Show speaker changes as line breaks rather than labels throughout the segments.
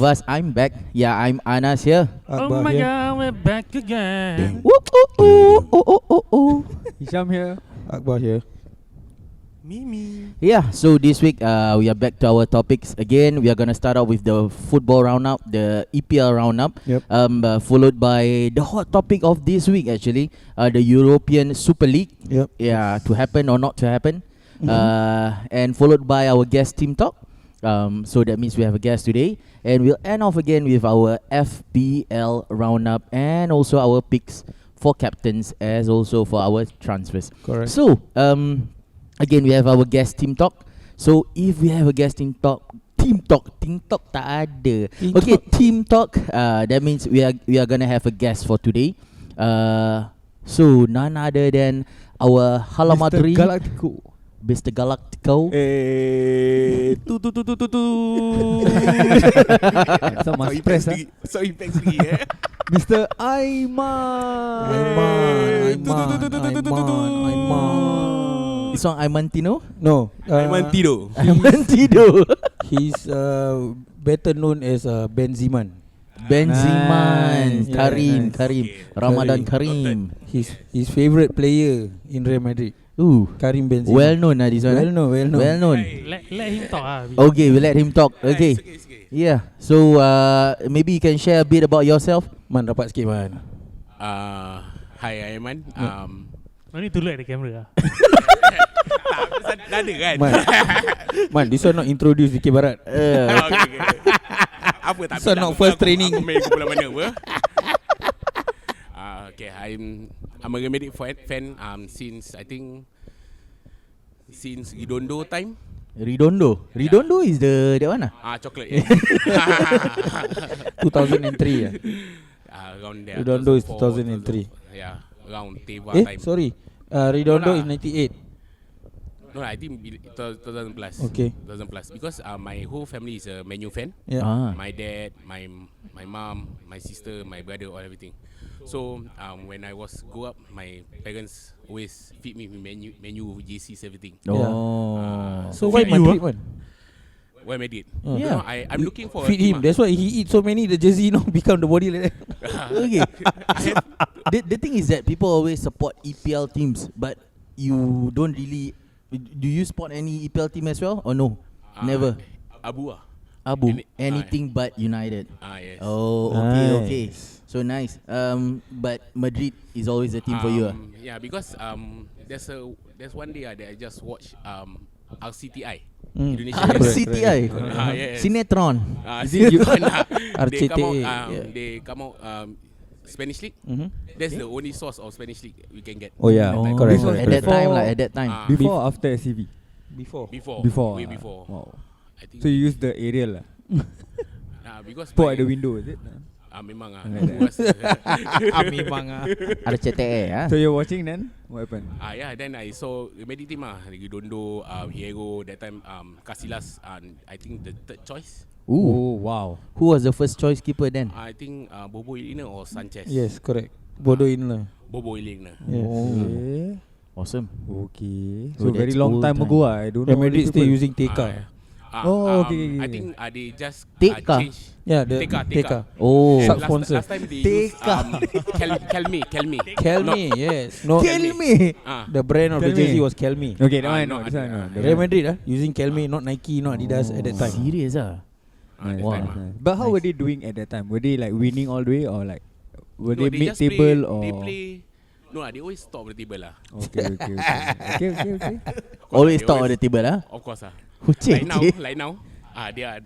Was I'm back. Yeah, I'm Anas here.
Oh my God, we're back again.
Whoop, ooh.
Hisham here.
Akbar here.
Mimi.
Yeah, so this week we are back to our topics again. We are gonna start out with the football roundup, the EPL roundup.
Yep.
Followed by the hot topic of this week actually, the European Super League.
Yep.
Yeah, to happen or not to happen. And followed by our guest team talk. So that means we have a guest today, and we'll end off again with our FPL roundup and also our picks for captains as also for our transfers.
Correct.
So again we have our guest team talk. So if we have a guest team talk tak ada. Okay, team talk. That means we are gonna have a guest for today. So none other than our Hala Madrid. Mr. Galactico.
Tu. So mas press ah.
So impact sendiri
Mr. Aiman.
This one Aimantino?
No.
Tido.
Aimantino.
He's better known as Benziman.
Benziman.
Nice.
Karim.
Yeah,
Ramadan Karim.
His favorite player in Real Madrid. Karim Benzema.
Well known this one.
Well known.
Let him talk
Okay, we let him talk. Okay.
It's okay.
Yeah. So maybe you can share a bit about yourself.
Man, rapat sikit man.
Hi Aiman.
No need to look at the camera.
Dah ada kan?
Man, this one not introduce Dikir Barat.
Okay. Apa tak
So not first training.
Aku main kumpulan mana apa? Okay, I'm a Real Madrid fan since I think since Redondo time.
Redondo is that one
Chocolate. Yeah.
2003
Around there.
Redondo is 2003.
Yeah, around Teva time.
Sorry. Redondo
No
is 98.
No, I think 2000 plus.
Okay.
2000 plus because my whole family is a Man U fan.
Yeah.
My dad, my mom, my sister, my brother, all everything. So when I was grow up, my parents always feed me with Man U JCs everything.
So why Madrid man?
Why Madrid?
Yeah.
No, I'm looking for
Feed
a team,
him. That's why he eat so many. The jersey now become the body like that.
Okay. The thing is that people always support EPL teams, but you don't really. Do you support any EPL team as well or no? Never.
Abu.
Anything but United.
Yes.
Oh, okay. So nice. But Madrid is always a team for you.
Yeah, because there's one day that I just watched RCTI. Indonesia.
RCTI.
Yes.
Sinetron.
RCTI.
They come out Spanish League. That's the only source of Spanish League we can get.
Oh yeah, correct.
At that time.
Before or after SCV?
Before.
Way before.
Wow.
I think
So you use the aerial lah.
because
Spot at the window, is it?
memang
Memang
RCTI.
So you're watching then? What happened?
yeah, then I saw the Madrid team Redondo, Hierro, that time Casillas, and I think the third choice.
Oh wow.
Who was the first choice keeper then?
I think Bobo Ilina or Sanchez.
Yes, correct. Bodo Inla.
Bobo Ilina.
Yes.
Okay.
Awesome.
Okay.
So
So very
that's
long
old
time
time.
ago. I don't know.
Real Madrid still using TK.
Okay.
I think they just
TK?
change.
Yeah, the
TK.
TK.
Oh.
And
Sub-sponsor.
last time they use Kelme.
Kelme, yes. No,
Kelme.
the brand of the
Kelme.
jersey was Kelme.
Okay, that one I
no,
know. This one I know.
Real Madrid using Kelme, not Nike, not Adidas at that time.
Serious
Nice,
Wow.
nice, nice. But how were they doing at that time? Were they like winning all the way or like were they mid
just
table or?
They play. No, they always top the table lah.
Okay.
Always
They
top of the table
Of course
Hucik.
Like now, they are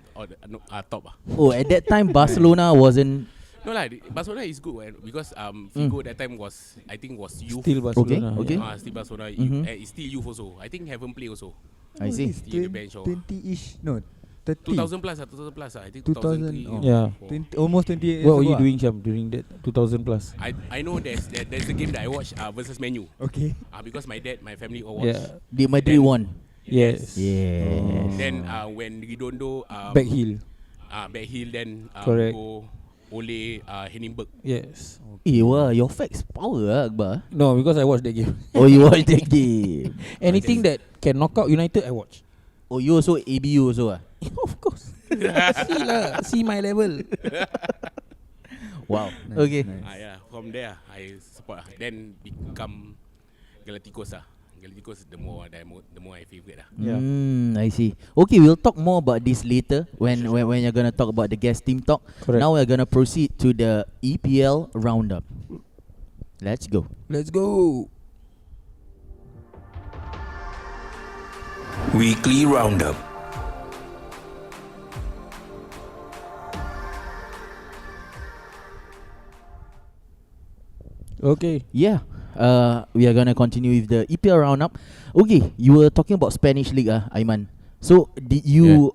top
Oh, at that time Barcelona wasn't.
No lah, Barcelona is good because Figo that time was youth.
Still Barcelona.
Okay.
Still Barcelona. It's still youth also. I think haven't played also.
I see.
Still the bench
20-ish. No, 30.
2000 plus. I think
2000.
2003.
Oh.
Yeah.
20, almost 20 years
What were
ago
you doing, Syam, during that 2000 plus?
I know there's a game that I watched versus Man U.
Okay.
Because my dad, my family all watch.
Yeah.
The Madrid won.
Yes.
Yes.
Then when Redondo
Back heel.
back heel, then
Correct.
go Ole Henningberg.
Yes.
Wah, your facts power Akbar.
No, because I watched that game.
Oh, you watch the game.
Anything that can knock out United, I watch.
Oh, you also ABU also
Of course. See lah, see my level.
Wow.
Nice,
Okay.
nice.
Yeah, from there I support. Then become Galacticos lah. Galacticos the more I favorite lah.
Yeah.
I see. Okay, we'll talk more about this later when you're gonna talk about the guest team talk.
Correct.
Now we're gonna proceed to the EPL roundup. Let's go.
Let's go.
Weekly Roundup.
Okay.
Yeah. We are gonna continue with the EPL roundup. Okay, you were talking about Spanish league, Aiman. So did you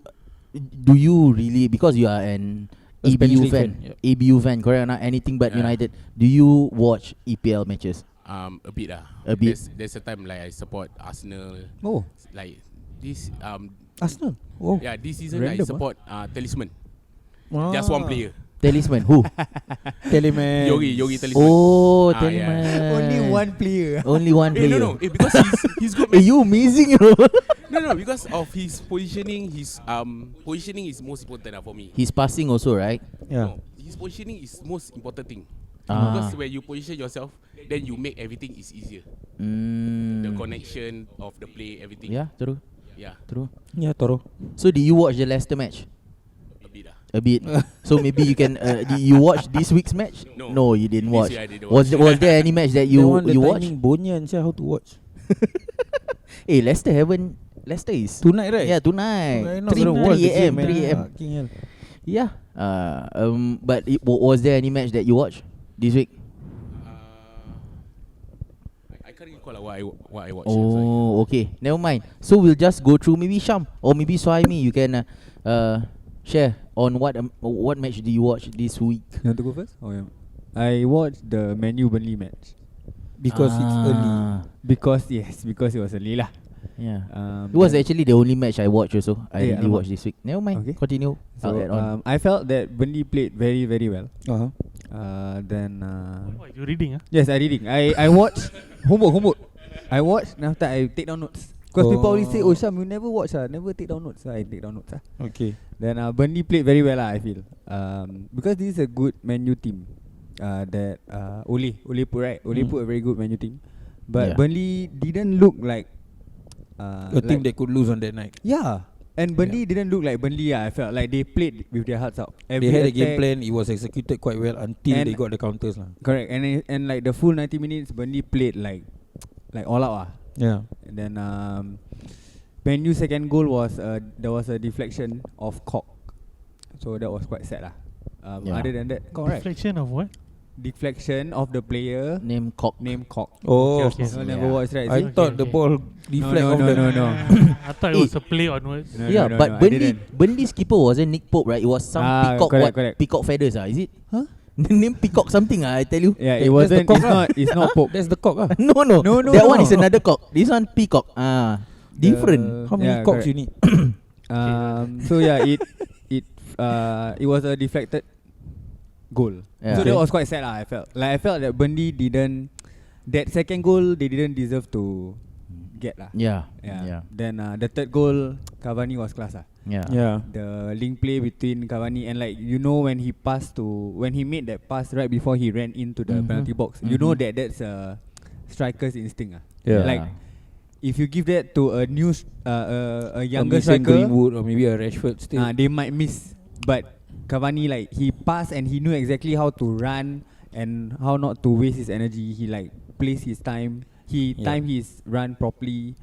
do you really, because you are an
A Spanish
ABU
league
fan,
fan,
ABU fan, correct or not? Anything but
Yeah.
United. Do you watch EPL matches?
A bit lah.
A bit.
There's a time like I support Arsenal.
Oh,
Like this
Arsenal. Oh.
yeah, this season
Random,
I support Talisman.
Ah.
Just one player.
Talisman, who?
Teleman.
Yogi Talisman.
Oh,
Ah,
Talisman.
yeah.
Only one player.
Only one player.
No, because he's good.
Hey, you amazing, bro.
No, because of his positioning. His positioning is most important for me.
He's passing also, right?
Yeah.
No, his positioning is most important thing.
Ah.
Because when you position yourself, then you make everything is easier. The connection of the play, everything.
Yeah, true,
Yeah,
true.
Yeah, Toro.
So did you watch the Leicester match?
a bit lah.
A bit. So maybe you can. Did you watch this week's match?
No.
you didn't
This
watch.
year I didn't
Was
watch.
there any match that
That
you
one, the
watched?
timing bonyan, say how to watch.
Hey, Leicester is
Tonight, right?
Yeah, tonight.
I'm not
3
gonna watch the
3 a.m.
game, man.
3 a.m.
Fucking hell.
Yeah. But was there any match that you watched this week?
I can't recall what I watched. Sorry.
Oh, okay. Never mind. So we'll just go through maybe Sham or maybe Suhaimi. You can share on what match do you watch this week?
You want to go first? Oh, yeah. I watched the Man U Burnley match.
Because it's early.
Because it was early lah.
Yeah. It was actually the only match I watched also. I
Yeah,
only watched this week. Never mind.
Okay.
Continue.
So
I'll add on.
I felt that Burnley played very, very well.
Uh-huh.
Then
What, you reading?
yes, I reading. I watched homework. I watched and after I take down notes. Because people always say, "Oh Sham, you never watch never take down notes." So I take down notes
Okay.
Then Burnley played very well I feel. Because this is a good Man U team. That Ole put right. Ole put a very good Man U team. But
Yeah.
Burnley didn't look like
A team that could lose on that night.
yeah. And Burnley didn't look like Burnley. I felt like they played with their hearts out.
They had a game plan. It was executed quite well until
And
they got the counters lah.
Correct. And like the full 90 minutes, Burnley played like all out.
Yeah.
And then Man U second goal was there was a deflection of Cock. So that was quite sad lah.
Yeah.
Other than that, correct.
Reflection of what?
Deflection of the player
Name Cock.
named Cock.
Oh,
Okay, okay.
You never
Yeah.
watched right?
I
See?
thought the
okay.
ball deflect off the.
No.
I thought it was a play onwards.
No,
Yeah,
no,
but
no, I
Burnley
didn't.
Burnley's keeper wasn't Nick Pope, right? It was some peacock.
correct.
Peacock feathers, is it?
Huh?
Name peacock something, I tell you.
Yeah,
That's
it
the
wasn't.
cock
It's
lah.
not. It's not Pope.
That's the cock ah.
No.
No,
That one
no.
is another cock. This one peacock. Different.
How many
Yeah,
cocks
correct.
you need?
So yeah, it was a deflected goal.
Yeah.
So
Okay.
that was quite sad lah. I felt that Burnley didn't. That second goal they didn't deserve to get lah.
Yeah.
Then the third goal, Cavani was class lah.
Yeah.
Yeah.
The link play between Cavani and when he made that pass right before he ran into the penalty box, you know that's a striker's instinct ah.
Yeah.
Like if you give that to a younger
Mason
striker,
Greenwood or maybe a Rashford still.
they might miss. But Cavani he passed and he knew exactly how to run and how not to waste his energy. He placed his time. He timed his run properly.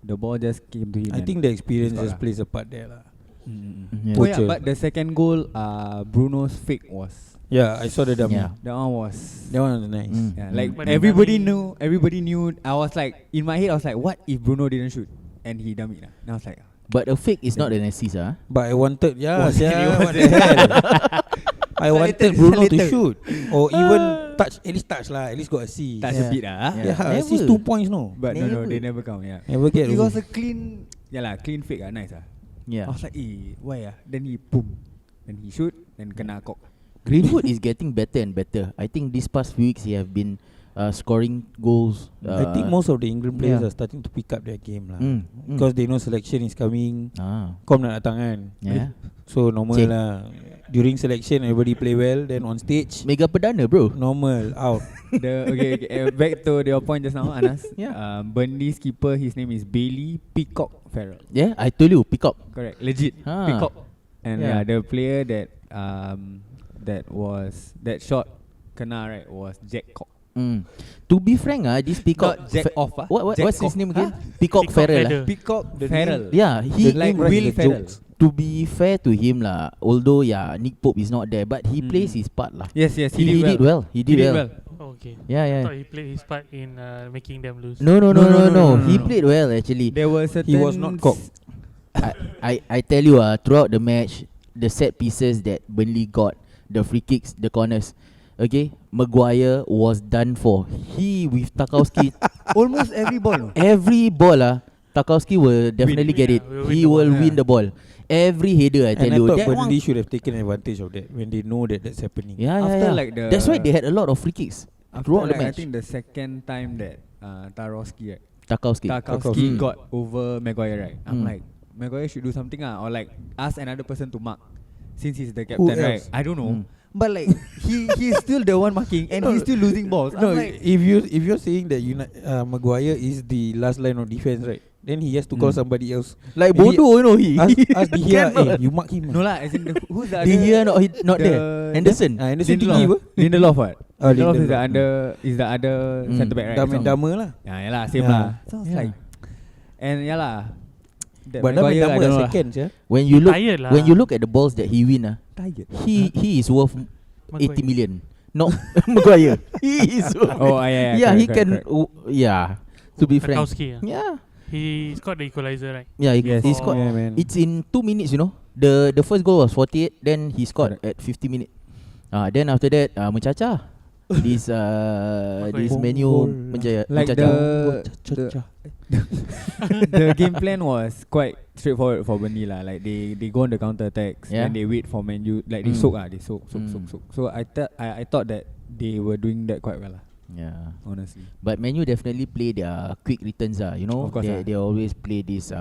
The ball just came to him.
I
and
think the experience
he scored
just
lah.
plays a part there lah.
Yeah.
Oh yeah,
Poacher.
but the second goal, Bruno's fake was.
Yeah, I saw the dummy.
Yeah.
That one was.
That one was nice.
Yeah, like
But
everybody
dummy-
knew. I was like in my head, I was like, what if Bruno didn't shoot and he dummied? And I was like,
But a fake is not an assist,
But I wanted,
Was it?
what the hell? I wanted
Later,
Bruno to
later.
shoot or even touch, at least touch lah, at least got a C.
touch
Yeah.
a bit
Yeah.
Yeah, at least
Never.
2 points no.
But no,
Never.
they never count. Yeah,
Never get
it was
also.
a clean, clean fake. Nice I
Yeah.
was like, why Then he boom, then he shoot, then kena Cock.
Greenwood is getting better and better. I think these past few weeks he have been scoring goals.
I think most of the England players
yeah.
are starting to pick up their game lah.
Mm.
Because they know selection is coming.
Ah,
Kom nak datang kan.
yeah.
So normal
Cik.
lah. During selection everybody play well. Then on stage
Mega Perdana, bro.
normal out.
Back to your point just now, Anas.
Yeah.
Burnley's keeper, his name is Bailey Peacock Farrell.
Yeah, I told you, Peacock.
Correct, legit.
Ah.
Peacock. And
Yeah.
the player that shot kena right was Jack Cock.
To be frank, this Peacock.
Not Jack off,
What's
Jack
his
Cock.
name again?
Huh?
Peacock
Peacock
Farrell.
Feather.
Peacock
The
Farrell.
Yeah, he
like
name
Will
the
Ferrell.
jokes.
to be fair to him lah, although Nick Pope is not there, but he plays his part lah.
Yes,
He
he
did well. He did well.
Oh, okay.
Yeah,
I
yeah.
thought he played his part in making them lose.
No.
No.
He played well actually.
There were certain
He was not cocked.
I tell you, throughout the match, the set pieces that Burnley got, the free kicks, the corners, okay, Maguire was done for. He with Tarkowski,
almost every ball.
every ball Tarkowski will definitely get it.
Yeah, will win
He
the
will
ball.
win the ball. Every header, I tell
And I
you.
thought
That one,
Burnley should have taken advantage of that when they know that that's happening.
yeah,
After
yeah.
like the
That's why they had a lot of free kicks
After
throughout the
like, I
match.
think the second time that Tarkowski
Tarkowski.
Tarkowski
Mm.
got over Maguire, right? I'm
Mm.
like, Maguire should do something or like ask another person to mark since he's the
Who
captain, right?
else?
I don't know.
Mm.
But like he's still the one marking and he's still losing balls.
No,
I'm like,
if you're saying that Maguire is the last line of defense, right? Then he has to call somebody else.
Like
And he-
bodoh, he.
Ask De Gea,
Cannot.
you mark him.
no lah, as in who's the other?
De Gea not there. Henderson.
Henderson tinggi apa?
Lindelof what?
Oh,
Lindelof
Lindelof.
is the other centre back, right?
Dumb and
So-
Dumber lah.
Yeah, lah, same
Yeah.
lah. So it's
Yeah.
like, and lah. that
But Dumb and
Maguire, I
Dumber
don't know lah.
second je.
When you look,
Tired lah.
when you look at the balls that he win,
Tired.
he is worth
Maguire.
80 million. Not Maguire. He is worth.
Oh, yeah,
yeah, he
correct,
can.
correct.
Yeah, to be frank.
Tarkowski,
Yeah,
he scored the equalizer, right?
yeah.
Yes.
He scored.
Yeah, man.
It's in 2 minutes, you know. The first goal was 48. Then he scored at 50 minutes. Then after that, mencaca. This menu
Gol.
menjaya.
Like
mencaca.
the game plan was quite straightforward for Burnley lah. Like they go on the counter attacks,
Yeah.
and they wait for Man U. Like they
Mm.
soak soak.
Mm.
So I thought that they were doing that quite well lah.
Yeah.
Honestly.
But Man U definitely play their quick returns. You know,
Of course,
they always play this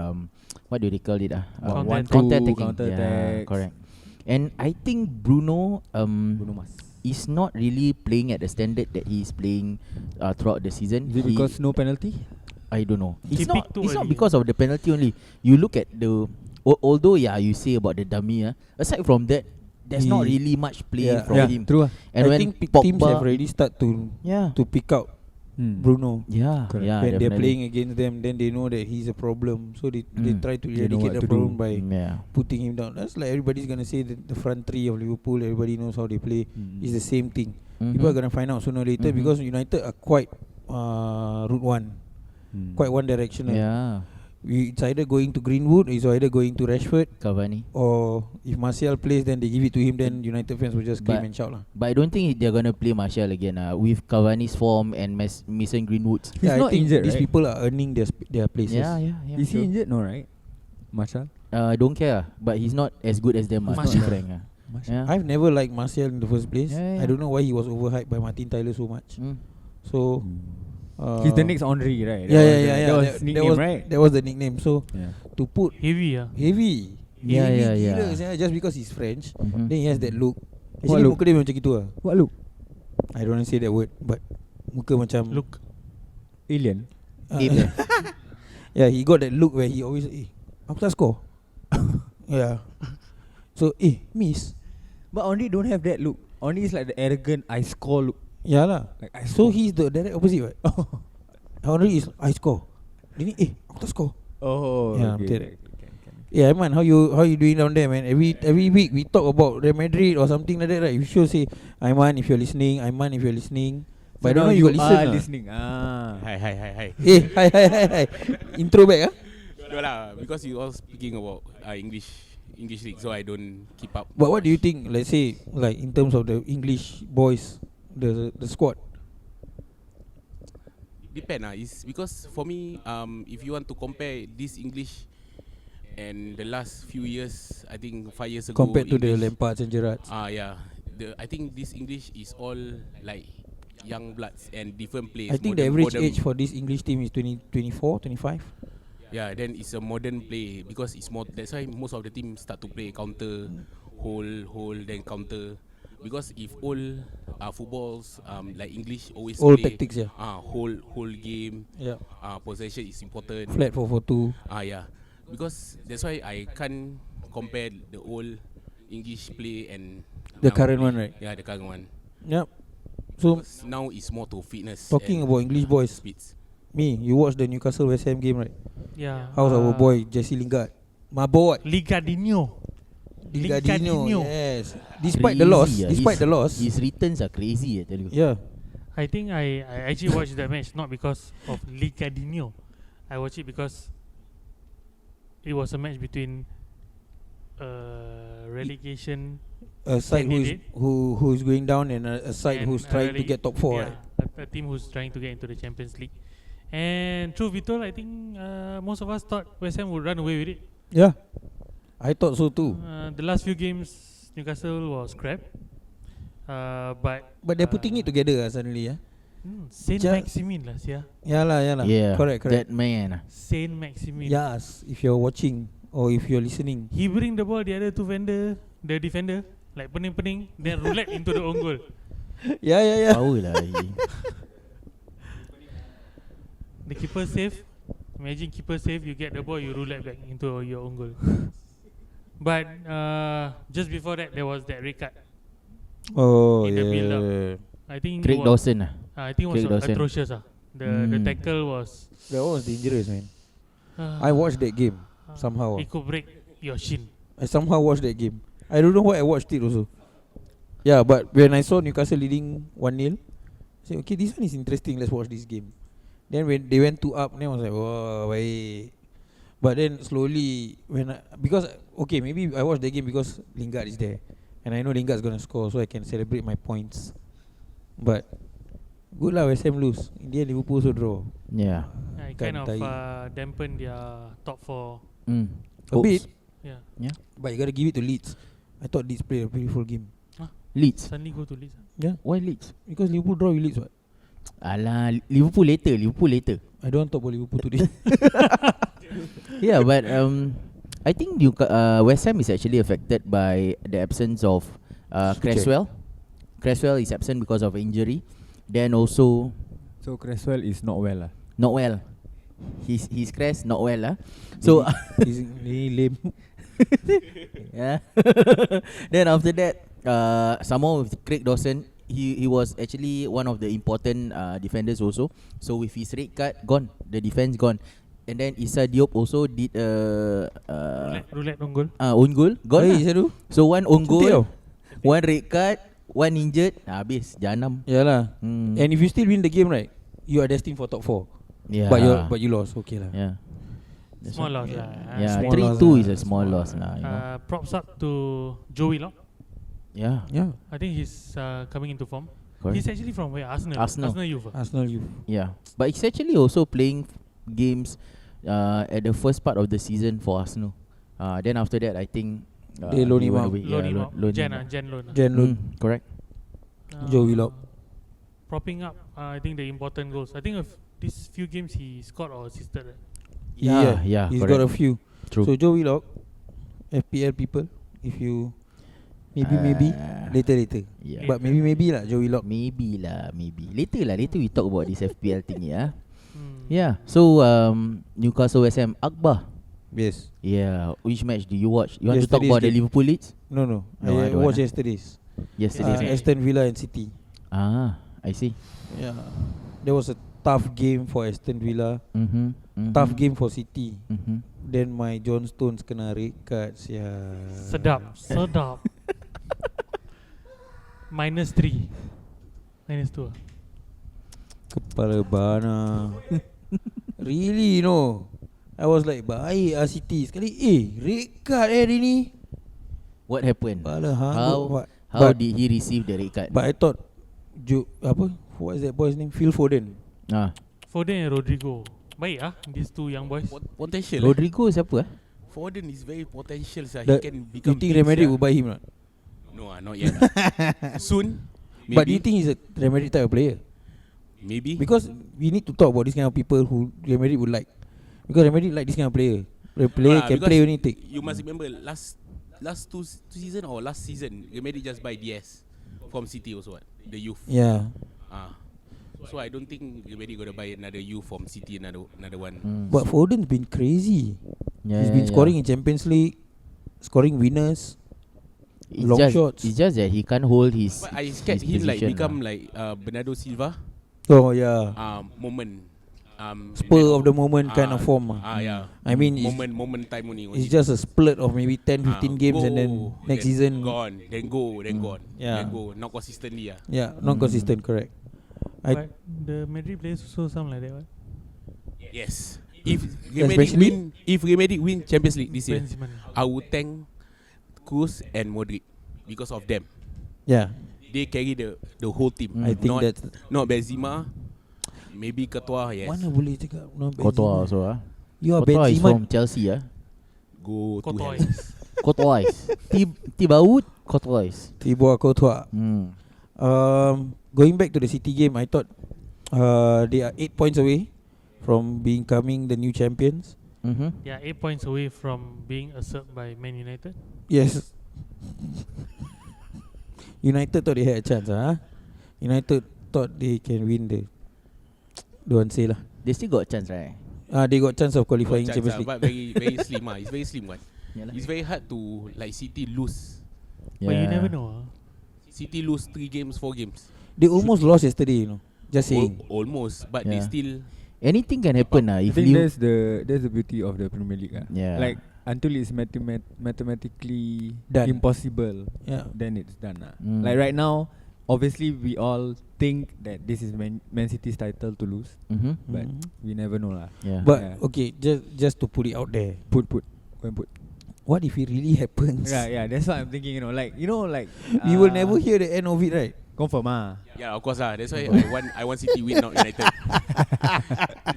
what do they call it?
Counter
Counter
attacking.
attacking.
Counter
Yeah,
attacks.
correct. And I think Bruno
Bruno Mars.
is not really playing at the standard that he is playing throughout the season.
Is it because no penalty?
I don't know.
He
It's not.
picked too
It's not
early.
because of the penalty only. You look at the. Although you say about the dummy. Aside from that, there's not
He-
really much play
Yeah.
from him.
True.
And
I
when
think
Pogba,
teams have already start to
yeah,
pick out Bruno.
yeah,
Correct.
yeah,
When they're
definitely.
playing against them, then they know that he's a problem. So they try to
They know
eradicate
what
the
to do.
problem by
Yeah.
putting him down. That's like everybody's gonna say that the front three of Liverpool, everybody knows how they play. It's the same thing. People are gonna find out sooner or later
Mhm.
because United are quite route one, quite one directional.
Yeah,
It's either going to Greenwood, it's either going to Rashford,
Cavani.
or if Martial plays, then they give it to him. Then United fans will just scream
But-
and shout lah.
But I don't think they're gonna play Martial again. With Cavani's form and Mason Greenwood's.
He's
I
not
think
injured,
these
right?
people are earning their places.
Yeah.
Is he
sure.
injured? No, right? Marshall.
I don't care, but he's not as good as them. To be
Martial.
frank. Yeah.
I've never liked Martial in the first place.
Yeah, yeah.
I don't know why he was overhyped by Martin Tyler so much. So
He's the next Henry, right?
Yeah.
That was
That
nickname,
was,
right?
That was the nickname. So
Yeah.
to put
Heavy,
heavy,
Yeah,
heavy
yeah,
gila
yeah.
sia, just because he's French,
Mhm.
then he has that look.
What
Actually
look?
muka dia macam gitu lah.
What look?
I don't want to say that word, but muka macam
Look,
Alien.
Ape.
Yeah, he got that look where he always aku tak score. Yeah. So miss.
But Henry don't have that look. Henry is like the arrogant I score look.
Yeah lah.
Like I
So
score.
he's the direct opposite right? Henry is I score. Dia ni aku tak score.
Oh,
Yeah,
okay.
okay. Yeah, man, how you doing down there, man? Every week we talk about Real Madrid or something like that, right? You should say, Aiman, if you're listening, Aiman, if you're listening. But I don't know you listen.
are
lah.
listening.
Hi.
Hi. Intro back, ah.
No lah, because you all speaking about English league, so I don't keep up.
But what do you think? Let's say, like in terms of the English boys, the squad.
Depend It's because for me, if you want to compare this English and the last few years, I think 5 years ago,
Compared to the
English,
Lampards and Gerrards.
yeah, I think this English is all like young bloods and different players.
I think the average age for this English team is 24, 25.
Yeah, then it's a modern play because it's more. That's why most of the team start to play counter, hold, then counter. Because if all footballs like English always
Old
play
tactics, yeah.
whole game.
Yeah.
Possession is important.
Flat 4-4-2.
Yeah. Because that's why I can't compare the old English play and
The
now
current
play.
one, right?
Yeah, the current one.
Yep. So
Because now it's more to fitness.
talking
and
about English boys,
speeds.
me, you watch the Newcastle West Ham game, right?
Yeah.
How's our boy Jesse Lingard? My boy.
Ligadinho.
Ligadinho.
Ligadinho.
Yes. Despite the loss, despite the loss.
his returns are crazy, I tell you.
Yeah.
I think I actually watched that match not because of Ligadinho. I watched it because it was a match between relegation
A side
candidate
who's going down and a side
and
who's
a
trying to get top 4.
yeah,
Right?
a team who's trying to get into the Champions League. And truth be told, I think most of us thought West Ham would run away with it.
Yeah. I thought so too.
The last few games, Newcastle was crap. But
But they're putting it together suddenly, yeah.
Saint
Ja-
Maximin lah, yeah.
Yeah lah.
Yeah,
Correct.
that man.
Saint Maximin.
Yes, if you're watching or if you're listening.
He bring the ball, the other the defender, like pening, then roulette into the own goal.
Yeah.
Power lah he.
The keeper save. Imagine keeper save, you get the ball, you roulette back into your own goal. But just before that, there was that red card.
Oh,
In the build-up.
yeah.
I think
Craig
it was,
Dawson lah.
I think it was
Craig Dawson.
atrocious. The tackle was.
That was dangerous, man. I watched that game somehow.
It could break your shin.
I somehow watched that game. I don't know why I watched it also. Yeah, but when I saw Newcastle leading 1-0, I said, okay, this one is interesting. Let's watch this game. Then when they went 2 up, then I was like, wow, baik. But then slowly, because okay, maybe I watched the game because Lingard is there, and I know Lingard's gonna score, so I can celebrate my points. But good lah, West Ham lose. In the end, Liverpool also draw.
Yeah.
It kind of
Tai.
dampened their top 4.
A bit,
Yeah.
but you gotta give it to Leeds. I thought Leeds played a beautiful game.
Leeds.
Suddenly go to Leeds.
Yeah,
Why Leeds?
because Liverpool draw with Leeds. What?
Alah, Liverpool later.
I don't want to talk about Liverpool today.
Yeah, but I think West Ham is actually affected by the absence of Cresswell. Cresswell is absent because of injury. Then also
So Cresswell is not well lah.
not well. He's Cress not well lah. So
He's really lame.
yeah. Then after that, some more with Craig Dawson, he was actually one of the important defenders also. So with his red card gone, the defense gone. And then Issa Diop also did
Roulette on goal.
own goal gone
Hey,
lah.
Sadu.
So one own
Cantik
goal,
tau.
one red card, one injured, habis janam.
Yeah lah.
Hmm.
And if you still win the game, right, you are destined for top 4.
Yeah.
But you lost. Okay lah.
Yeah. That's
Small
why-
loss lah.
Yeah,
Small
3-2
loss
is
lah.
a small loss lah. You know.
Props up to Joey Lock.
Yeah.
Yeah.
I think he's coming into form.
Correct.
He's actually from where? Arsenal.
Arsenal.
Youth.
Arsenal youth.
Yeah, but he's actually also playing games at the first part of the season for Arsenal. Then after that, I think
They loan
he
him
went
out.
away.
Loan him
Yeah,
out.
loan
Jan
him out.
Jan loan.
Jan loan.
Correct.
Joey Lock.
Propping up, I think the important goals. I think of these few games he scored or assisted.
Yeah,
He's
correct.
got a few.
True.
So Joey Lock, FPL people, if you maybe later.
Yeah.
But maybe lah Joey Lock.
Maybe later we talk about this FPL thing. Yeah.
Hmm.
Yeah. So Newcastle West Ham Akbar.
Yes.
Yeah. Which match do you watch? You want to talk
Yesterday's
about the
game.
Liverpool Leeds?
No.
No, I
I
don't
watched
wanna.
yesterday's.
Yesterday.
Aston Villa and City.
I see.
Yeah. There was a tough game for Aston Villa. Tough game for City. Then my John Stones kena red card.
Sedap. -3. -2.
Kepala bana. Really, you know. I was like, baik City. Sekali, red card hari ni.
What happened?
Kepala
How
But
did he receive the red card?
I thought, what is that boy's name? Phil Foden.
Foden and Rodrigo. Baik these two young boys.
Potential.
Rodrigo siapa?
Foden is very potential. He
The-
can
You
become.
think
big,
Real Madrid
sia.
will buy him or not?
No, not yet. Soon.
But do you
maybe.
think he's a Real Madrid type of player?
Maybe.
Because we need to talk about this kind of people who Real Madrid would like. Because Real Madrid like this kind of player. The player can
because
play only take.
You must remember last two season or last season, Real Madrid just buy DS from City also. What? The youth.
Yeah.
So I don't think Real Madrid gonna buy another youth from City, another one.
But Foden's been crazy.
Yeah,
He's been scoring in Champions League, scoring winners.
It's
long
just,
shots.
It's just that he can't hold his.
But I scared
his
him like
position,
become like Bernardo Silva.
Oh yeah.
Moment.
Spur of the moment kind of form.
Yeah.
I mean,
moment time only.
it's just a split of maybe 10-15 games
go,
and then next
then
season
gone, then gone,
Yeah.
then go, not consistently.
Yeah, not consistent, correct.
But the Madrid players also some like that, what?
Yes. If Real Madrid win Champions League this year,
Benzema.
I would thank Cruz and Modric because of them.
Yeah,
They carry the whole team.
I think that's
not Benzema. Maybe Ketua, yes.
mana boleh cakap no
Courtois
Benzema.
also
You are
Courtois is
Benzema.
from Chelsea
Go to hell.
Courtois.
Courtois. Thibaut Courtois.
Thibaut Courtois. Going back to the City game, I thought they are 8 points away from becoming the new champions.
Yeah, 8 points away from being usurped by Man United.
Yes. United thought they had a chance, United thought they can win the. Don't say lah.
They still got a chance, right?
They got chance of qualifying
Got
Champions
chance,
League.
but very slim. It's very slim one.
Yalah.
It's very hard to like City lose.
But you never know.
City lose 3 games, 4 games.
They almost lost yesterday, Just saying.
Almost, but they
Yeah.
still.
Anything can happen
I
if
think
you.
that's the beauty of the Premier League.
Yeah.
Like until it's mathematically
Done.
impossible,
Yeah.
then it's done.
Mm.
Like right now, obviously we all think that this is Man City's title to lose, but we never know lah.
Yeah.
But okay, just to put it out there,
Put, go and put.
what if it really happens?
Yeah, that's what I'm thinking. Like
We will never hear the end of it, right?
confirm
Yeah, of course That's why I want City win, not United.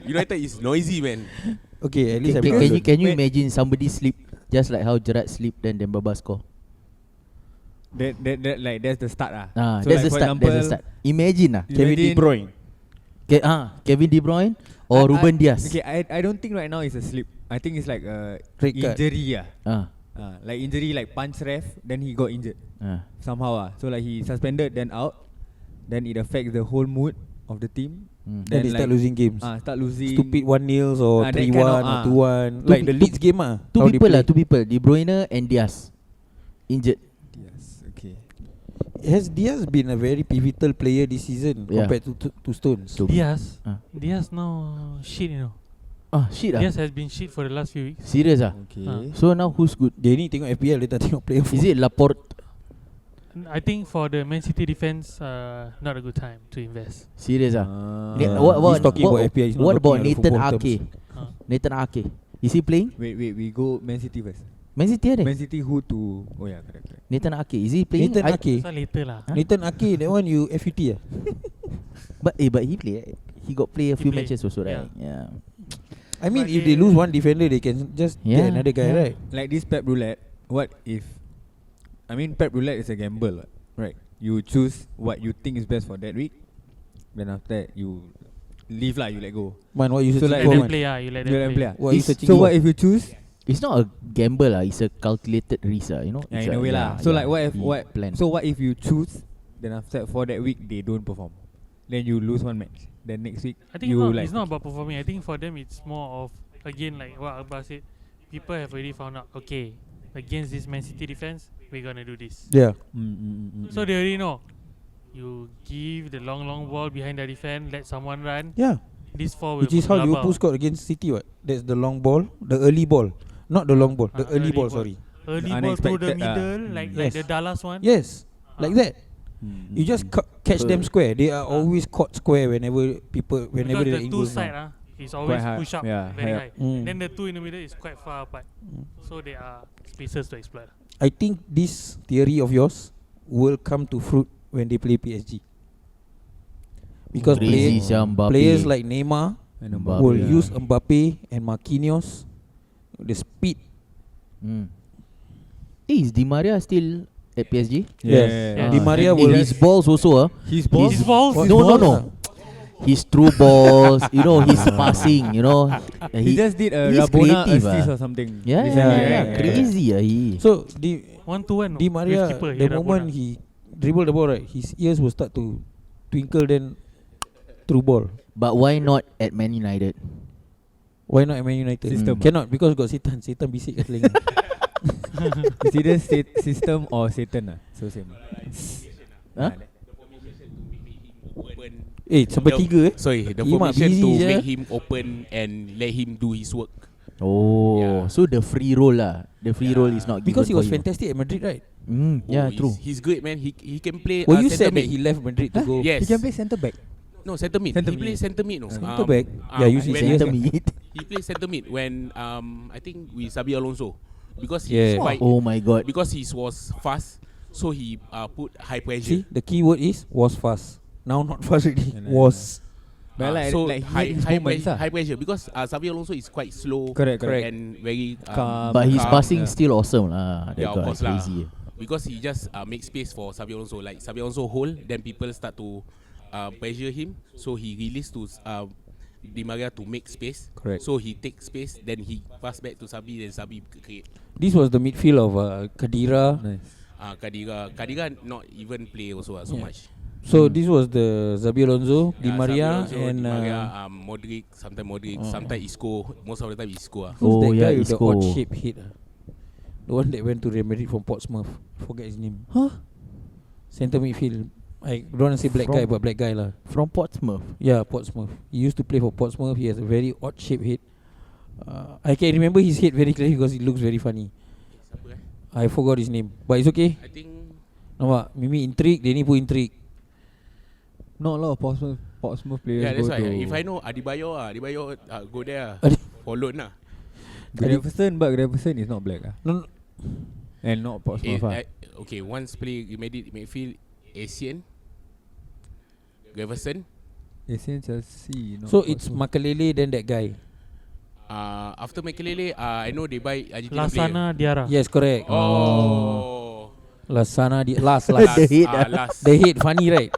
United is noisy, man.
Okay, at least
Can you imagine somebody sleep just like how Gerrard sleep then Dembaba score?
That like that's the start
That's
So
the
like for
start.
example,
That's the start. Imagine
Kevin De Bruyne.
Kevin De Bruyne or Ruben Dias.
Okay, I don't think right now it's a slip. I think it's like a
Red card.
injury. Like injury, like punch ref, then he got injured somehow. So like he suspended, then out, then it affects the whole mood of the team.
Then they start losing games.
Start losing.
Stupid 1-0 or 3-1 or 2-1. Like the Leeds game
Two people, De Bruyne and Dias injured.
Yes, okay.
Has Diaz been a very pivotal player this season compared to Stones?
Diaz now shit,
Shit
Diaz has been shit for the last few weeks.
Serious
Okay.
So now who's good?
Dia ni tengok FPL, dia tak tengok player.
Is it Laporte?
I think for the Man City defense, not a good time to invest.
Serious
He's talking about FPL. He's not
What about
talking
Nathan
football
Ake?
terms.
Nathan Ake, is he playing?
Wait, we go Man City first.
Man City ada?
Man City who to? Oh yeah, correct.
Nathan Ake, is he playing?
Nathan Ake.
So later lah.
Nathan Ake, that one you FUT
But he play. He got play a
He
few
play,
matches also, right?
yeah.
Yeah.
I mean,
But
if they lose one defender, they can just get another guy,
Yeah.
right?
Like this Pep Roulette, what if? I mean, Pep Roulette is a gamble, right? You choose what you think is best for that week, then after that you leave lah, you let go.
Man, what you
So
searching
like
Let
for,
them
man?
play, you let
You let
them
them
play.
play.
What you searching
So
for?
what if you choose?
It's not a gamble it's a calculated risk
Yeah,
It's
in a way lah. So like what if
he plan.
So what if you choose, then after that for that week they don't perform, then you lose one match. Then next week
I think
you
it's not about performing. I think for them it's more of, again, like what Abba said, people have already found out, okay, against this Man City defense, we're gonna do this.
Yeah.
So they already know. You give the long ball behind the defense, let someone run.
Yeah.
This four will
Which is how
labao.
Liverpool scored against City, what? That's the long ball, the early ball. Not the long ball, the early
early
ball,
ball.
sorry.
Early ball through the
Unexpected,
middle, like
Yes.
the Dallas one.
Yes, like that. You just catch them square. They are always caught square whenever
Because
they're
the
in
two
goals
side
now.
is always
high,
push up
yeah,
very
high
high.
up.
Then the two in the middle is quite far apart. So there are spaces to exploit.
I think this theory of yours will come to fruit when they play PSG. Because
Crazy Mbappe.
players like Neymar
And
Mbappe,
will
yeah.
use Mbappe and Marquinhos, the speed.
Is Di Maria still at PSG?
Yes.
Yeah.
Di Maria
and
will
his balls also
His balls.
His balls?
What
No.
balls?
his through balls, his passing,
He just did a
he's
Rabona
creative,
assist
ah.
or something.
Yeah,
recently,
yeah,
right?
crazy, he.
So
1-1
Di
with
Maria,
keeper,
the
Rabona.
moment he dribble the ball, right, his ears will start to twinkle, then through ball.
But why not at Man United?
Why not at Man United?
System.
Cannot, because got Satan. Satan bisik kat telinga.
It's either system or Satan. So same.
Huh?
Sampai tiga
Sorry, the
He might
formation
busy
to
je.
make him open and let him do his work.
Oh,
Yeah.
so the free roll lah. The free roll is not given
Because he
for
was
you.
fantastic at Madrid, right?
Yeah,
Oh,
true.
He's great, man. He can play.
Were you
centre
sad that
mid.
he left Madrid to go?
Yes.
He can play centre back.
No, centre mid.
Centre
He plays centre mid. No.
Centre back? Yeah, you see
when
centre
Center mid.
He plays centre mid when I think with Xabi Alonso, because he's
Yeah.
quite
Oh my god.
because he was fast, so he put high pressure.
See, the key word is was fast. Now not fast already.
Yeah,
Was.
But
So
like he
high
had his
high,
moments,
pressure,
ah.
high pressure because Xabi Alonso is quite slow
Correct.
and very
Calm.
But his
calm,
passing
yeah.
still awesome lah. That
Yeah, of
guy
course lah.
crazy.
Because he just makes space for Xabi Alonso. Like Xabi Alonso hold, then people start to pressure him. So he released to Di Maria to make space.
Correct.
So he takes space, then he pass back to Xabi, then Xabi create.
This was the midfield of Khedira.
Nice.
Kadira not even play also so
Yeah.
much.
So this was the Xabi Alonso, Di
Yeah,
Maria,
Xabi Alonso,
and
Di Maria, Modric, sometimes Isco. Most of the time Isco.
who's
Oh,
that
yeah,
guy with the
Isco.
odd shape head? The one that went to Real Madrid from Portsmouth. Forget his name.
Huh?
Centre midfield. I don't want to say black
From-
guy, but black guy lah.
From Portsmouth.
Yeah, Portsmouth. He used to play for Portsmouth. He has a very odd shaped head. I can remember his head very clearly because it looks very funny. I forgot his name, but it's okay.
I think
Nampak, Mimi intrigue, dia ni pun intrigue.
Not a lot of Portsmouth players.
yeah, that's
go
why.
to
If I know Adebayo go there
Adi-
for loan lah.
Graverson, but Graverson is not black.
No, no,
And not Portsmouth.
Okay, once play midfield Asian, Graverson.
Asian Chelsea. Not
so it's
Portsmouth.
Makelele then that guy.
After Makelele, I know they buy Argentina player.
Lasana Diarra.
Yes, correct.
Oh.
Lasana di last.
The head,
Last.
The head funny right?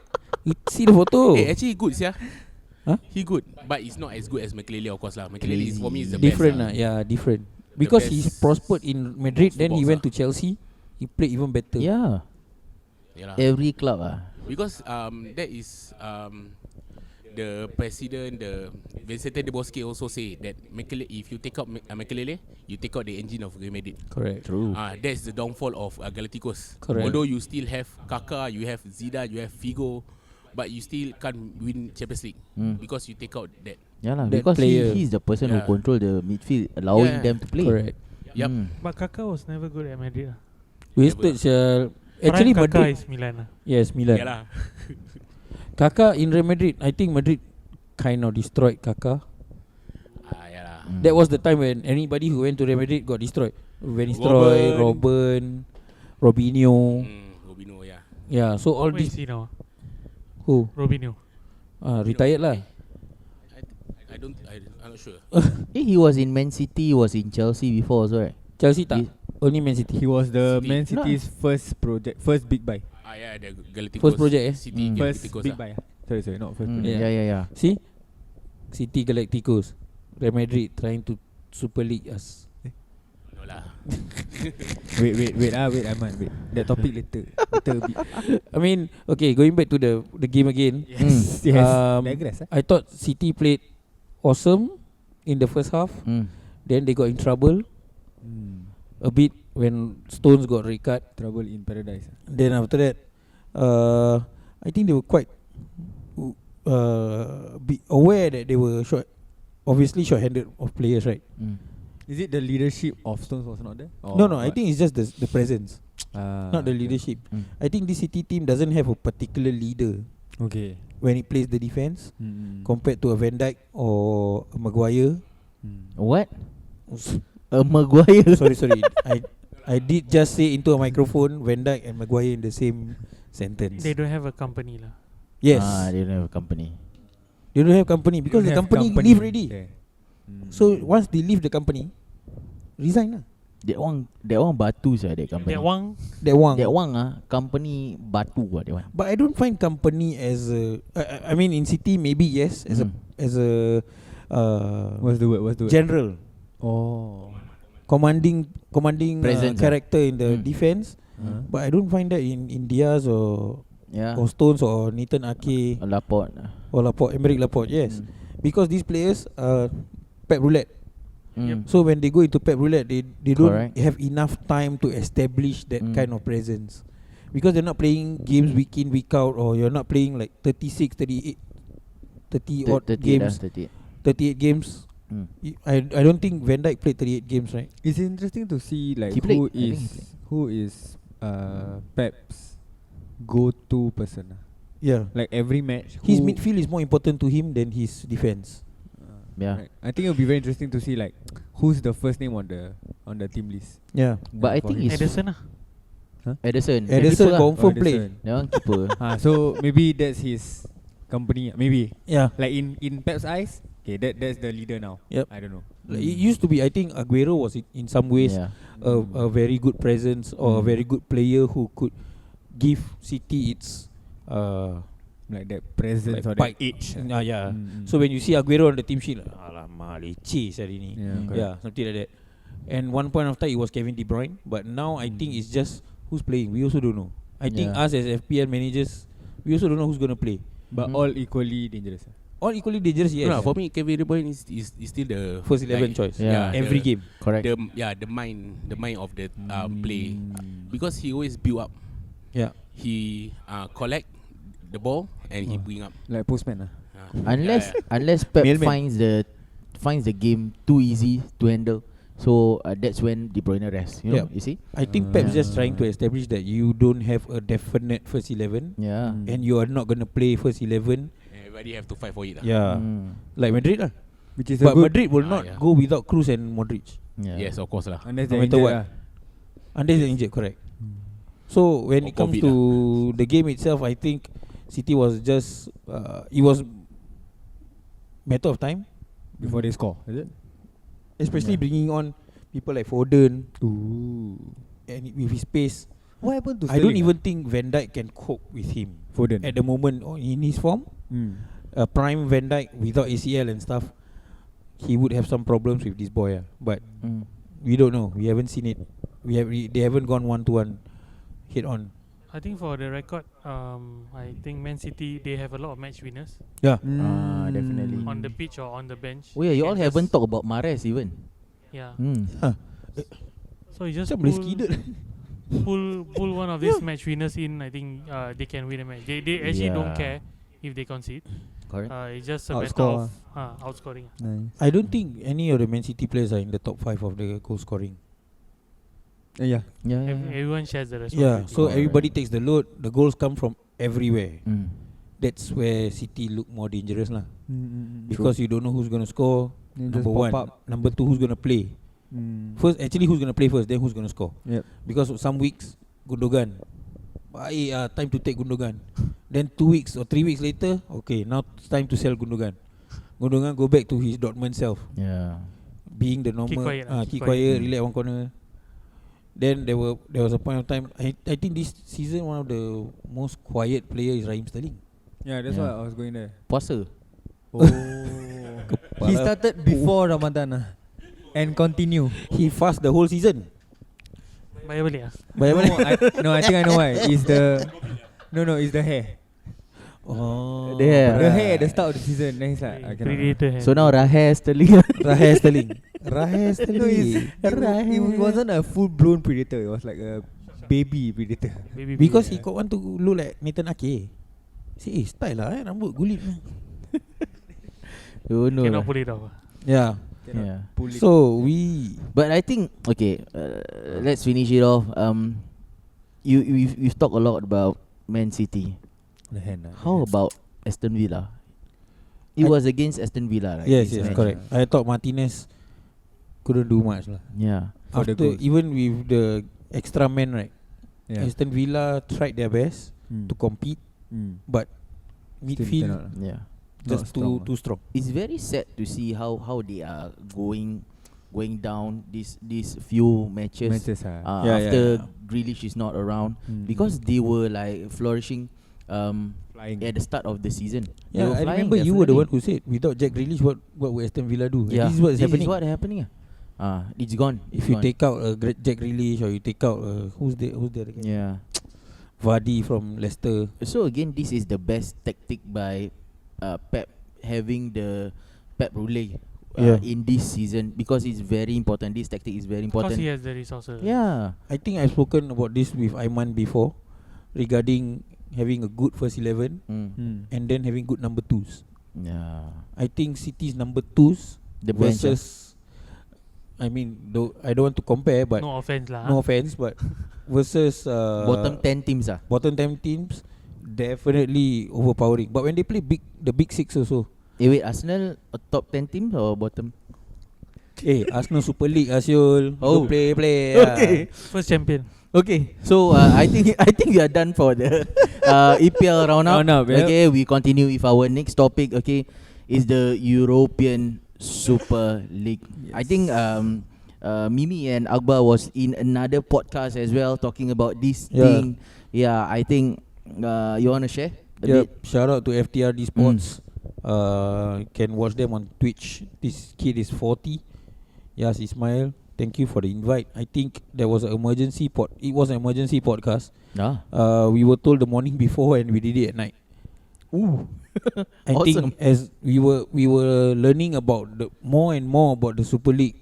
You see the photo.
Actually good, yeah.
Huh?
He good, but it's not as good as Makelele, of course lah. Makelele is for me is the
Different
best.
yeah, different. Because he
best
prospered in Madrid, then he
footballs
went to Chelsea. He played even better.
Yeah.
Yeah lah.
Every club
Because that is the president, the Vicente de Bosque also say that Makelele, if you take out Makelele, you take out the engine of Real Madrid.
Correct.
True.
That's the downfall of Galacticos.
Correct.
Although you still have Kaká, you have Zidane, you have Figo, but you still can't win Champions League because you take out that.
Yeah lah.
That
Because
player.
he's the person who
Yeah.
control the midfield, allowing
Yeah.
them to play.
Correct.
Yep.
But Kaká was never good at Madrid.
Wasted actually
Prime Kaká
Madrid.
is Milan.
Yes, Milan.
Yeah lah.
Kaká in Real Madrid, I think Madrid kind of destroyed Kaká.
Yeah lah.
That was the time when anybody who went to Real Madrid got destroyed. Van Nistelrooy, Robben, Robinho.
Robinho, yeah.
Yeah, so all
Where is
this
he now?
who
Robinho.
retired lah.
I'm not sure.
He was in Man City, he was in Chelsea before also, right?
Chelsea tak?
He-
Only Man City.
He was the
City.
Man City's first project, first big buy.
Yeah, the Galacticos.
First project, eh?
City
First
Galacticos
big
lah.
buy. Sorry, not first
Mm,
project.
yeah.
See? City Galacticos. Real Madrid trying to Super League us.
No lah.
Wait, Ahmad, wait. That topic later. Later a bit.
I mean, okay, going back to the game again.
Yes. Digress.
I thought City played awesome in the first half. Then they got in trouble a bit when Stones got red card.
Trouble in Paradise.
Then after that, I think they were quite be aware that they were obviously short-handed of players, right?
Is it the leadership of Stones was not there? Or
No, I
what?
think it's just the presence, not the
okay.
leadership. I think this City team doesn't have a particular leader
Okay.
when it plays the defense compared to a Van Dijk or a Maguire.
What? A Maguire.
sorry. I did just say into a microphone Van Dijk and Maguire in the same sentence.
They don't have a company lah.
Yes,
They don't have a company.
they don't have company because the
Don't have
company leave already.
there.
So once they leave the company, resign lah.
That one batu sah that company.
That one,
That one company batu that one.
But I don't find company as a, I mean in City maybe yes as a
What's the word?
general
Oh.
commanding
Presence,
character in the
Mm.
defense. But I don't find that in Diaz or
Yeah.
Stones or Nathan Ake
Laporte.
or Laporte, Emerick Laporte. Yes, because these players are Pep Roulette. So when they go into Pep Roulette, they don't
Correct.
have enough time to establish that kind of presence, because they're not playing games week in week out, or you're not playing like 36, 38, 30 odd
38
games,
38.
38 games. I don't think Van Dijk played 38 games, right?
It's interesting to see like
He played. I think he played.
who is Pep's go-to person.
Yeah.
Like every match,
His
who-
midfield is more important to him than his defense.
Yeah.
Right. I think it'll be very interesting to see like who's the first name on the team list.
Yeah.
But I
for
think
him.
it's
Edison lah.
Edison.
Edison
Keeper lah.
confirm
Oh,
play.
Edison.
That one keeper.
So maybe that's his company. Maybe
Yeah.
like in Pep's eyes, okay, that's the leader now.
Yep.
I don't know.
Like, it used to be, I think Aguero was in some ways
Yeah.
a very good presence or a very good player who could give City its
Like that presence
like
or that
bite.
age.
Yeah. So when you see Aguero on the team sheet, alamak leceh hari ni.
Yeah, correct.
Yeah, something like that. And one point of time it was Kevin De Bruyne, but now I think it's just who's playing. We also don't know. I think
Yeah.
us as FPL managers, we also don't know who's gonna play.
But all equally dangerous.
All equally dangerous, yes.
No, for me, Kevin De Bruyne is still the
First 11 choice.
Yeah.
Every
the,
game.
Correct.
The mind of the play, because he always build up.
Yeah.
He collect the ball and he bring up.
Like postman.
Unless Pep
Mailman.
finds the game too easy to handle. So that's when De Bruyne rests. You know,
Yeah.
you see?
I think Pep's just trying to establish that you don't have a definite first 11
Yeah.
and you are not gonna play first 11.
Everybody have to fight for it.
Yeah. Like Madrid lah.
Which is
But
a good
Madrid will not
yeah.
go without Kroos and Modric.
Yeah.
Yes, of course lah.
unless
No
they're
matter
injured
what.
lah.
Unless they're injured, correct. So when
Or
it comes
COVID
to the game itself, I think City was just it was matter of time,
Before they score, is it?
especially bringing on people like Foden
Ooh.
and with his pace.
What happened to
I don't
Sterling,
even think Van Dijk can cope with him
Foden
at the moment in his form. Prime Van Dijk without ACL and stuff, he would have some problems with this boy. But we don't know. We haven't seen it. They haven't gone 1-to-1 head on.
I think for the record, I think Man City, they have a lot of match winners
Yeah.
Definitely.
on the pitch or on the bench.
Oh yeah, you all
Can
haven't
just-
talked about Mahrez even.
Yeah. So you just
Macam boleh
pull,
skided.
pull one of these match winners in. I think they can win a match. They actually don't
Yeah.
care if they concede.
Correct.
It's just a
Outscore,
matter of outscoring.
Nice.
I don't think any of the Man City players are in the top 5 of the goal scoring.
Yeah.
Yeah.
Everyone shares the
Yeah,
responsibility.
so everybody takes the load. The goals come from everywhere.
Mm.
That's where City look more dangerous lah.
Because
Because you don't know who's gonna score.
You just
Number
pop
one,
up.
number two, who's gonna play. First, actually, who's gonna play first? Then who's gonna score?
Yep.
Because some weeks Gundogan, time to take Gundogan. Then 2 weeks or 3 weeks later, okay, now it's time to sell Gundogan. Gundogan go back to his Dortmund self,
Yeah.
being the normal,
Keep
keep
quiet.
quiet, relax one corner. Then there was a point of time. I think this season one of the most quiet player is Raheem Sterling.
Yeah, that's
Yeah.
why I was going there.
Puasa.
Oh. He started before Ramadan and continue.
He fast the whole season.
Bayar balik ah.
No, I think I know why. It's the it's the hair.
Oh,
The hair.
The hair at the start of the season. Then he's like, I cannot.
Predator.
So now Raheem Sterling.
Raheem Sterling. Raheem
No,
Sterling.
it wasn't a full-blown predator. It was like a baby predator.
Baby
Because
baby.
he got want to look like Nathan Ake. Say, style lah, rambut gulit.
Oh no.
Cannot pull it off.
Yeah.
Yeah.
Pull it.
So we
But I think okay, let's finish it off. We've talked a lot about Man City.
The hand.
How about Aston Villa? It was against Aston Villa, right?
yes,
this
yes,
match.
correct. I thought Martinez couldn't do much lah.
Yeah.
For the
After
goals.
even with the extra man, right?
Yeah.
Aston Villa tried their best to compete, but midfield
cannot.
Yeah.
just
Not strong
too strong.
It's very sad to see how they are going going down these few matches, after Grealish is not around, because they were like flourishing
Flying.
at the start of the season. They
Yeah,
were
I
flying,
remember you were the
definitely.
one who said without Jack Grealish, what will Aston Villa do? And
Yeah,
this is what is happening.
This is what happening. It's gone.
If
It's
you
gone.
take out Jack Grealish, or you take out who's the other guy?
Yeah.
Vardy from Leicester.
So again, this is the best tactic by Pep, having the Pep Roulette in this season, because it's very important. This tactic is very
Because
important.
he has the resources.
Yeah.
I think I've spoken about this with Aiman before, regarding having a good first 11 and then having good number 2s.
Yeah.
I think City's number 2s
The bench,
versus, I mean, I don't want to compare, but
No offense lah.
no offense, but versus
bottom 10 teams.
bottom 10 teams, definitely overpowering. But when they play the big six also,
Wait, Arsenal a top 10 teams or bottom?
Arsenal Super League, Asyul.
Oh.
Go play.
Okay.
First champion.
Okay, so I think we are done for the EPL roundup. Okay, we continue with our next topic. Okay, is the European Super League. I think Mimi and Akbar was in another podcast as well talking about this thing. Yeah, I think you wanna share a bit?
Shout out to FTRD Sports. Can watch them on Twitch. This kid is 40. Yes, Ismail. Thank you for the invite. I think there was an emergency It was an emergency podcast. We were told the morning before, and we did it at night.
Ooh.
I
Awesome.
think as we were learning about more and more about the Super League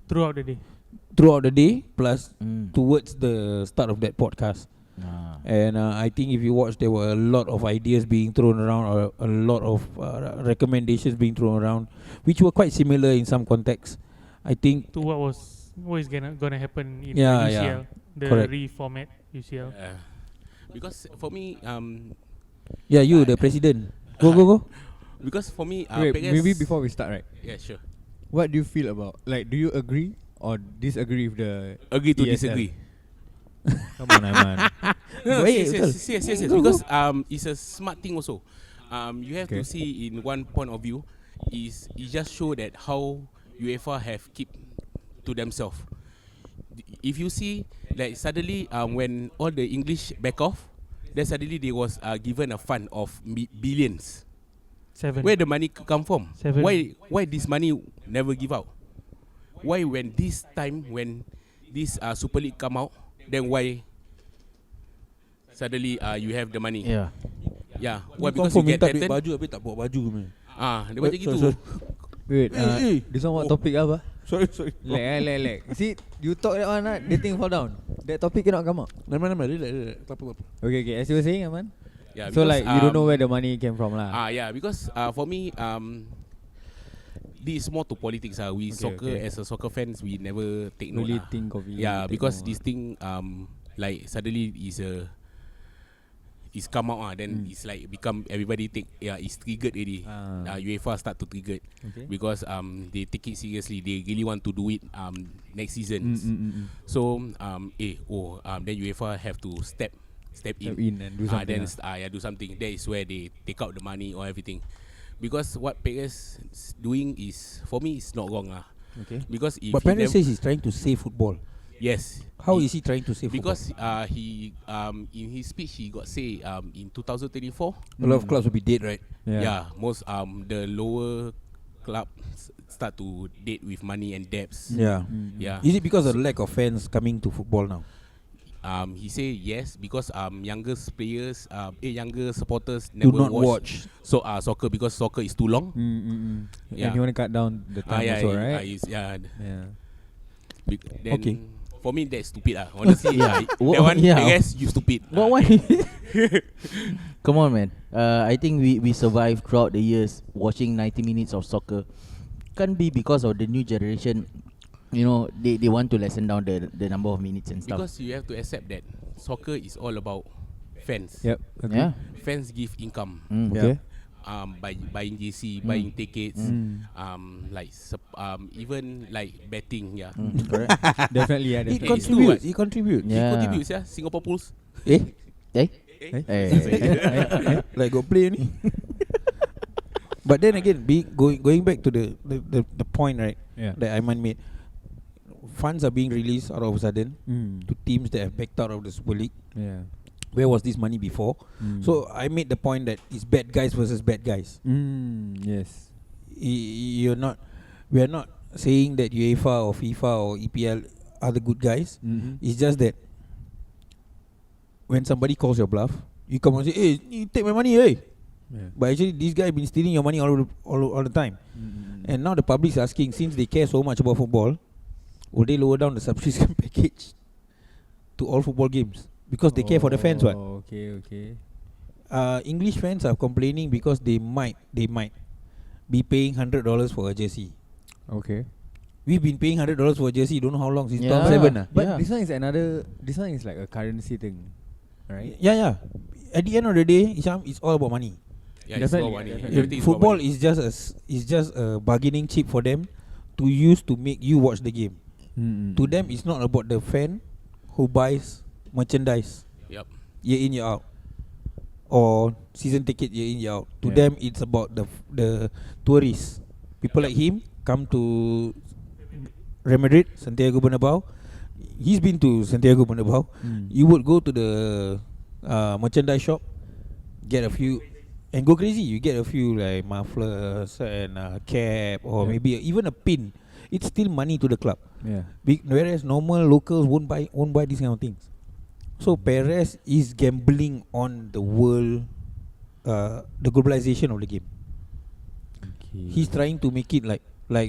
Throughout the day.
plus towards the start of that podcast. And I think if you watch, there were a lot of ideas being thrown around, or a lot of recommendations being thrown around, which were quite similar in some contexts. I think
To what is gonna happen in
Yeah,
the UCL,
yeah.
the
Correct.
reformat UCL.
Because for me,
you the president. Go.
because for me,
Wait,
Perez,
maybe before we start, right?
Yeah, sure.
What do you feel about, like, do you agree or disagree with the
Agree to
ESL?
disagree.
Come on, Aiman.
No,
Wait,
yes. Because it's a smart thing also. You have
Okay.
to see in one point of view, it just show that how UEFA have keep to themselves. If you see, like suddenly when all the English back off, then suddenly they was given a fund of billions.
7.
Where the money come from?
7.
Why this money never give out? Why when this time when this Super League come out, then why suddenly you have the money?
Yeah.
Yeah. Why? Because you get
minta duit
threatened.
baju habis tak bawa baju ni.
Dia macam gitu.
Wait,
Eh.
this one what topic apa?
Sorry.
Like. See, you talk that one, the thing fall down. That topic cannot come out.
Nama relax. Tak apa.
Okay, as you were saying, Aiman.
Yeah,
So
because,
like you don't know where the money came from lah.
Yeah, because for me this is more to politics. We soccer as a soccer fans, we never take note.
Really think of it.
Yeah,
take
because
note
this thing like suddenly is come out then it's like become everybody take it's triggered already. UEFA start to trigger because they take it seriously. They really want to do it next season. So then UEFA have to step in
and do something.
then do something. That is where they take out the money or everything. Because what Perez is doing is, for me, it's not wrong
Okay.
Because if
But
he
Perez says he's trying to save football.
yes.
How is he trying to save football?
Because he in his speech he got say in 2024
A lot of clubs will be dead, right?
most the lower clubs start to date with money and debts.
Yeah.
Yeah.
Is it because of the lack of fans coming to football now?
He say yes because younger players younger supporters never
Do not watch.
so soccer because soccer is too long.
And you want to cut down the time also, right?
Then
Okay.
for me that's stupid honestly. That
Wha-
one
yeah.
I guess you stupid.
Why? Come on, man. I think we survived throughout the years watching 90 minutes of soccer. Can't be because of the new generation. You know, they want to lessen down the number of minutes and stuff.
Because you have to accept that soccer is all about fans.
Yep. Okay.
Yeah.
Fans give income.
Okay.
By buying JC, buying tickets, even like betting. Yeah.
Correct.
Definitely, yeah.
It
Definitely.
contributes.
It
Yeah.
contributes, yeah. Singapore Pools.
Eh?
Like got play ni. But then again, going back to the point, right?
Yeah.
That Aiman made. funds are being released out of a sudden to teams that have backed out of the Super League.
Yeah.
Where was this money before? So I made the point that it's bad guys versus bad guys.
Yes.
You're not. We are not saying that UEFA or FIFA or EPL are the good guys. It's just that when somebody calls your bluff, you come and say, "Hey, you take my money, hey."
Yeah.
But actually, this guy been stealing your money all the time. And now the public is asking, since they care so much about football, will they lower down the subscription package to all football games? Because they care for the fans, what?
Okay.
English fans are complaining because they might be paying $100 for a jersey.
Okay.
We've been paying $100 for a jersey. Don't know how long since
Yeah.
2007.
But this one is another. This one is like a currency thing, right?
Yeah. At the end of the day, Isham, it's all about money.
Yeah, it's
Definitely,
about money.
definitely.
Everything is about
Football
money.
is just a bargaining chip for them to use to make you watch the game. To them, it's not about the fan who buys merchandise
Yep.
year in year out, or season ticket year in year out. To
Yeah.
them, it's about the tourists. People like him come to Real Madrid, Santiago Bernabeu. He's been to Santiago Bernabeu. You would go to the merchandise shop, get a few, and go crazy. You get a few like mufflers and a cap, or maybe even a pin. It's still money to the club.
Yeah.
Whereas normal locals won't buy these kind of things. So Perez is gambling on the world, the globalization of the game.
Okay.
He's trying to make it like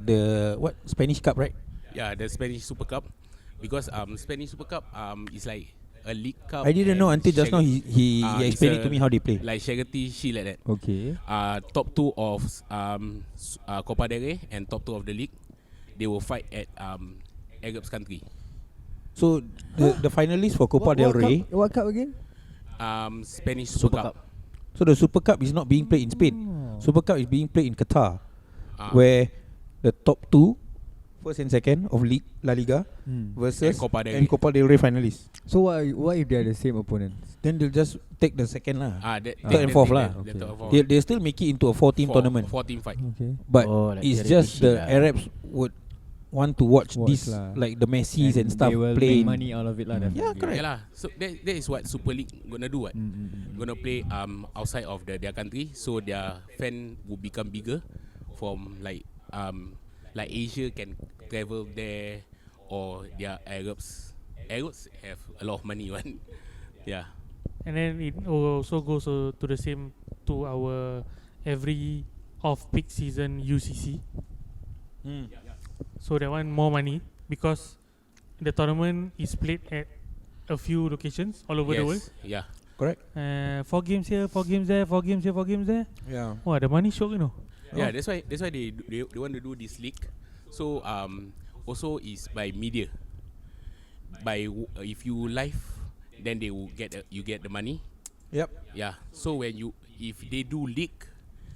the Spanish Cup, right?
Yeah, the Spanish Super Cup, because Spanish Super Cup is like a league cup.
I didn't know
and
until just now. He
it's
explained it
a
to me how they play.
like charity shield like that.
Okay.
Top two of Copa del Rey and top two of the league, they will fight at Arab's country.
So the finalists for Copa del Rey.
What cup again?
Spanish Super Cup.
So the Super Cup is not being played in Spain. Super Cup is being played in Qatar, where the top two, first and second of League La Liga versus
And
Copa del Rey finalists.
So what if they are the same opponents?
Then they'll just take the second lah.
Third
and fourth lah.
Okay.
They still make it into a 4-team tournament.
4-team fight.
Okay.
But
Oh, like
it's
charity
just
shield
the
lah.
Arabs would want to watch this,
lah.
like the Messis and stuff
they will
playing.
make money out of it lah.
Yeah,
definitely.
correct.
Yeah lah. So that is what Super League gonna do. What gonna play outside of their country, so their fan will become bigger. From like Asia can travel there, or their Arabs have a lot of money. One, yeah.
And then it also goes to the same to our every off-peak season UCC. So that one more money because the tournament is played at a few locations all over the world.
Yeah.
Correct.
4 games here, 4 games there, 4 games here, 4 games there.
Yeah.
Wow, the money shock, you know.
Yeah, that's why they want to do this league. So also is by media. If you live, then they will you get the money.
Yep.
Yeah. So if they do league,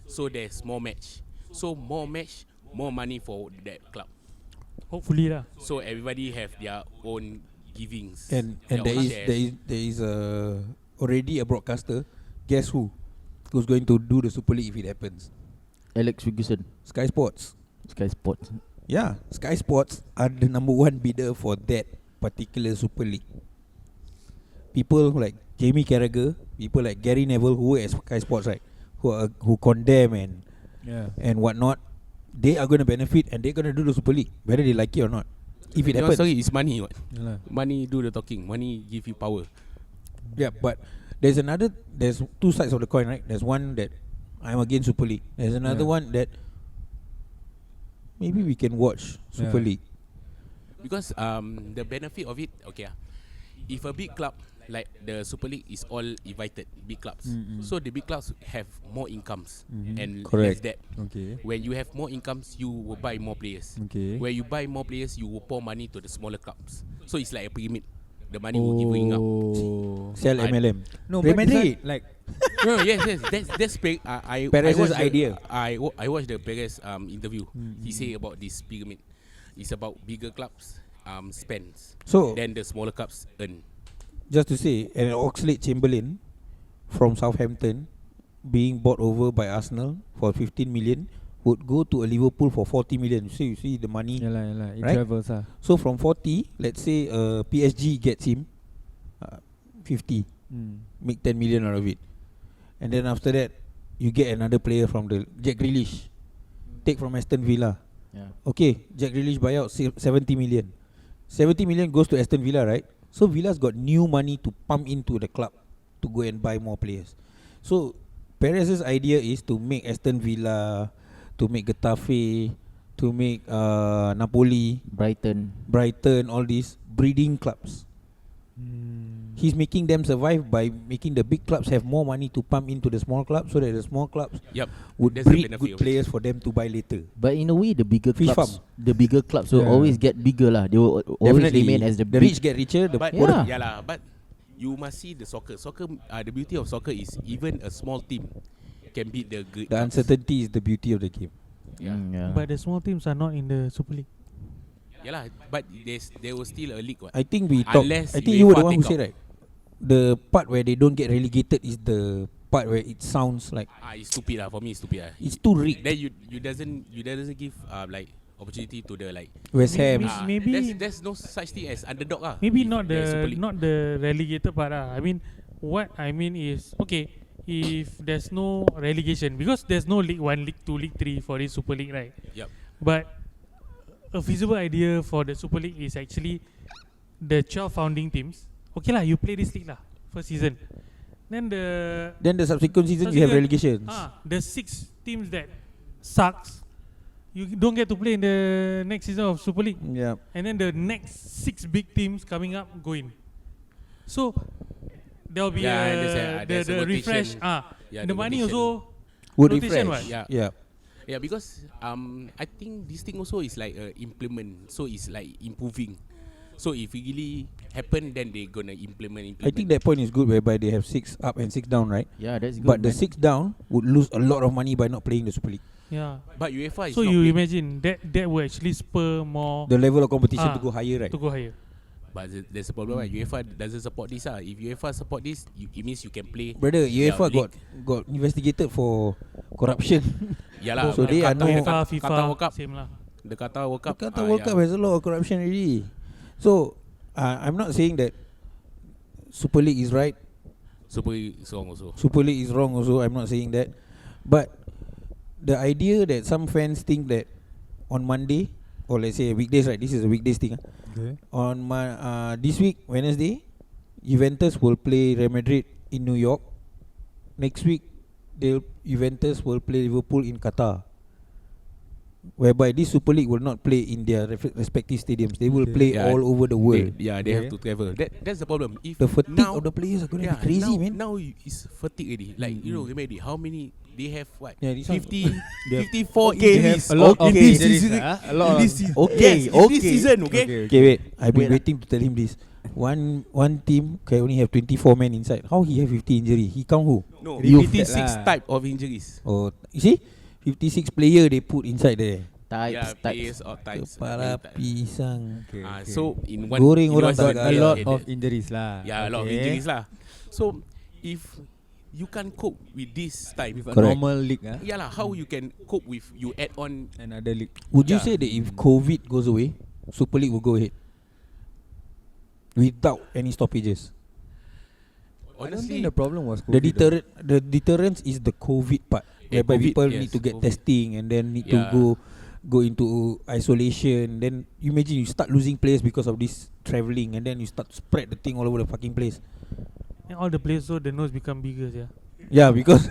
so there's more match. So more match, more money for that club.
Hopefully lah.
So everybody have their own givings.
And
their
there
own
is
shares.
already a broadcaster. Guess who's going to do the Super League if it happens?
Alex Ferguson,
Sky Sports.
Sky Sports.
Yeah, Sky Sports are the number one bidder for that particular Super League. People like Jamie Carragher, people like Gary Neville who work at Sky Sports, right? Who condemn and whatnot. They are going to benefit and they're going to do the Super League, whether they like it or not. If it
Your
happens,
story is money. What?
Yalah.
Money do the talking. Money give you power.
yeah. But there's two sides of the coin, right? There's one that I'm against Super League. There's another one that maybe we can watch Super League.
Because the benefit of it, okay, if a big club like the Super League is all invited, big clubs. So the big clubs have more incomes and less
Correct.
debt.
Okay.
When you have more incomes, you will buy more players.
Okay.
Where you buy more players, you will pour money to the smaller clubs. So it's like a pyramid. The money will keep going up.
Sell MLM.
No,
Real
but this
Madrid.
one, like
No, yes. That's
Perez's
watched
idea.
I watched the Perez interview. He say about this pyramid. It's about bigger clubs spends.
So
Then the smaller clubs earn.
just to say, an Oxlade-Chamberlain from Southampton being bought over by Arsenal for 15 million would go to a Liverpool for 40 million. You see the money.
Yalah. It
Right?
travels
So from 40, let's say PSG gets him 50, make 10 million out of it. And then after that, you get another player from the Jack Grealish. Take from Aston Villa.
Yeah.
Okay, Jack Grealish buyout 70 million. 70 million goes to Aston Villa, right? So Villa's got new money to pump into the club to go and buy more players. So Perez's idea is to make Aston Villa, to make Getafe, to make Napoli, Brighton, all these breeding clubs. He's making them survive by making the big clubs have more money to pump into the small clubs, so that the small clubs would
That's the
breed
benefit
good
of it.
players for them to buy later.
But in a way, the bigger
Fish
clubs,
farm.
will always get bigger lah. They will always remain as the
the
big.
rich get richer. The
But
poor
but you must see the soccer. The beauty of soccer is even a small team can beat the great.
the
clubs.
uncertainty is the beauty of the game.
Yeah.
Yeah.
But the small teams are not in the Super League.
But there was still a league. What?
I think we talk.
Unless
I think you were the
UEFA
one who
take
said, right, the part where they don't get relegated is the part where it sounds like
It's stupid lah. For me, it's stupid lah.
it's too rigged.
Then you doesn't give like opportunity to the like.
West Ham.
Maybe-
there's no such thing as underdog lah.
Maybe
if
not
there's Super
the
League.
not the relegated part. I mean, what I mean is, okay, if there's no relegation, because there's no League 1, League 2, League 3 for this Super League, right?
Yep.
But a feasible idea for the Super League is actually the 12 founding teams. Okay lah, you play this league lah, first season. Then
Then the subsequent season you have relegations.
the 6 teams that sucks, you don't get to play in the next season of Super League.
Yeah.
And then the next 6 big teams coming up go in. So there'll be
there's a
the refresh.
rotation.
The
the
money
rotation.
also
Would
rotation
refresh.
what?
Yeah.
Yeah.
Yeah, because I think this thing also is like implement, so it's like improving. So if it really happen, then they gonna implement.
I think that point is good, whereby they have 6 up and 6 down, right?
Yeah, that's good.
But the
man.
6 down would lose a lot of money by not playing the Super League.
Yeah.
But UEFA is
So
not
you
playing.
imagine that will actually spur more
The level of competition to
Ah,
go higher, right?
to go higher.
But there's a problem. UEFA doesn't support this. If UEFA support this, it means you can play.
Brother, UEFA
league.
got investigated for corruption.
Yeah lah.
So they are no-
FIFA,
Qatar World Cup.
same lah.
The Qatar World Cup.
The Qatar World Cup has a lot of corruption already. So I'm not saying that Super League is right,
Super Song also.
Super League is wrong also. I'm not saying that. But the idea that some fans think that on Monday, or let's say weekdays, right? This is a weekdays thing.
Okay.
On this week, Wednesday, Juventus will play Real Madrid in New York. Next week, Juventus will play Liverpool in Qatar. Whereby this Super League will not play in their respective stadiums. They will
Okay.
play
Yeah.
all over the world.
They have
Okay.
to travel. That's the problem. If
The fatigue
now,
of the players are going to be crazy,
now,
man.
Now it's fatigue already. Like you know, Remedy, how many they have? What?
Yeah, this one-
50,
They have-
54
Okay,
injuries.
a lot of
in this
injuries,
season.
a lot
In
of-
this season.
Okay,
Yes, in this
okay.
season. Okay.
Okay, wait. I've been
Wait,
waiting to tell him this. One team can only have 24 men inside. How he have 50 injury? He count who?
No,
You
56
lah.
type of injuries.
Oh, you see, 56 player they put inside there.
Yeah,
Types.
players or types.
Kepala
many types.
pisang.
Okay, okay.
So in one
Goreng
you
orang
was
tak
got
ada.
a lot
headed.
of injuries lah.
Yeah, a lot of
Okay.
injuries lah. So if you can't cope with this time,
With a
Correct.
normal league,
yeah lah, how you can cope with you add on?
another league.
Would you
Yeah.
say that if COVID goes away, Super League will go ahead without any stoppages?
I don't
Honestly,
think the problem was
The
COVID.
deterrence is the COVID part,
Yeah,
whereby
COVID,
people
yes,
need to get
COVID.
testing and then need
Yeah.
to go into isolation. Then you imagine you start losing players because of this travelling, and then you start to spread the thing all over the fucking place.
And all the players, so the nose become bigger, yeah.
Yeah, because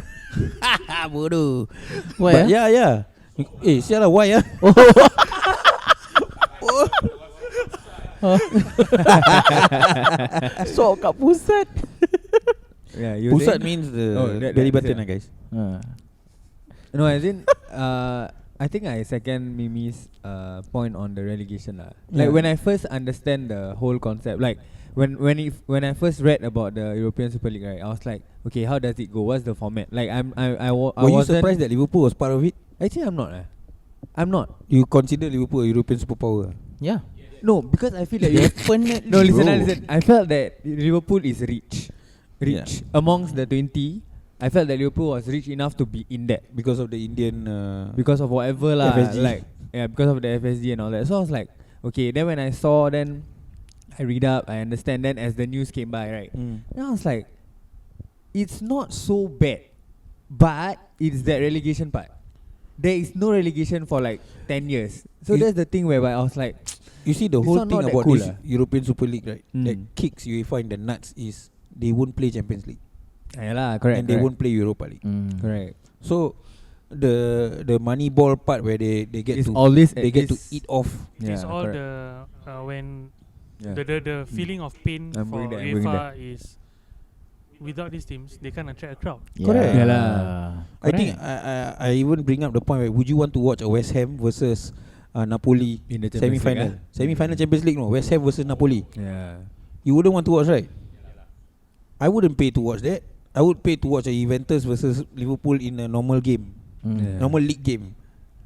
bodoh.
Why?
But yeah. Sial lah, why
Sok kat pusat.
Yeah, you
Pusat
saying?
means the
Oh, that-
belly
that-
button
yeah.
lah, guys.
No, as in, I think I second Mimi's point on the relegation lah. Like
Yeah.
when I first understand the whole concept, like when I first read about the European Super League, right, I was like, okay, how does it go? What's the format? Like I
Were you
wasn't
surprised that Liverpool was part of it?
Actually, I'm not. I'm not.
You consider Liverpool a European superpower?
Yeah.
No, because I feel that
Definitely.
no, listen,
Bro.
listen. I felt that Liverpool is rich
Yeah.
amongst the 20. I felt that Liverpool was rich enough to be in that
because of the Indian.
because of whatever lah,
FSG.
like because of the FSG and all that. So I was like, okay. Then when I saw, then I read up, I understand. Then as the news came by, right, then I was like, it's not so bad, but it's that relegation part. There is no relegation for like 10 years. So that's the thing whereby I was like,
You see the
This
whole
one
thing
not that
about
cool
this
lah.
European Super League, right? That
Mm.
kicks UEFA in the nuts is they won't play Champions League
yeah lah, correct,
and they won't play Europa League.
correct.
So the money ball part where they get
It's
to
always
they get to eat off.
It's all
correct.
the when
Yeah.
the feeling of pain
I'm
for
bringing that, I'm bringing
UEFA is without these teams they can't attract a crowd.
Correct.
Yeah lah.
I think I even bring up the point where would you want to watch a West Ham versus Napoli
In the Champions
semi-final?
League,
Semi-final Champions League, no. West Ham versus Napoli.
Yeah.
You wouldn't want to watch, right? I wouldn't pay to watch that. I would pay to watch a Juventus versus Liverpool in a normal game,
Yeah.
normal league game.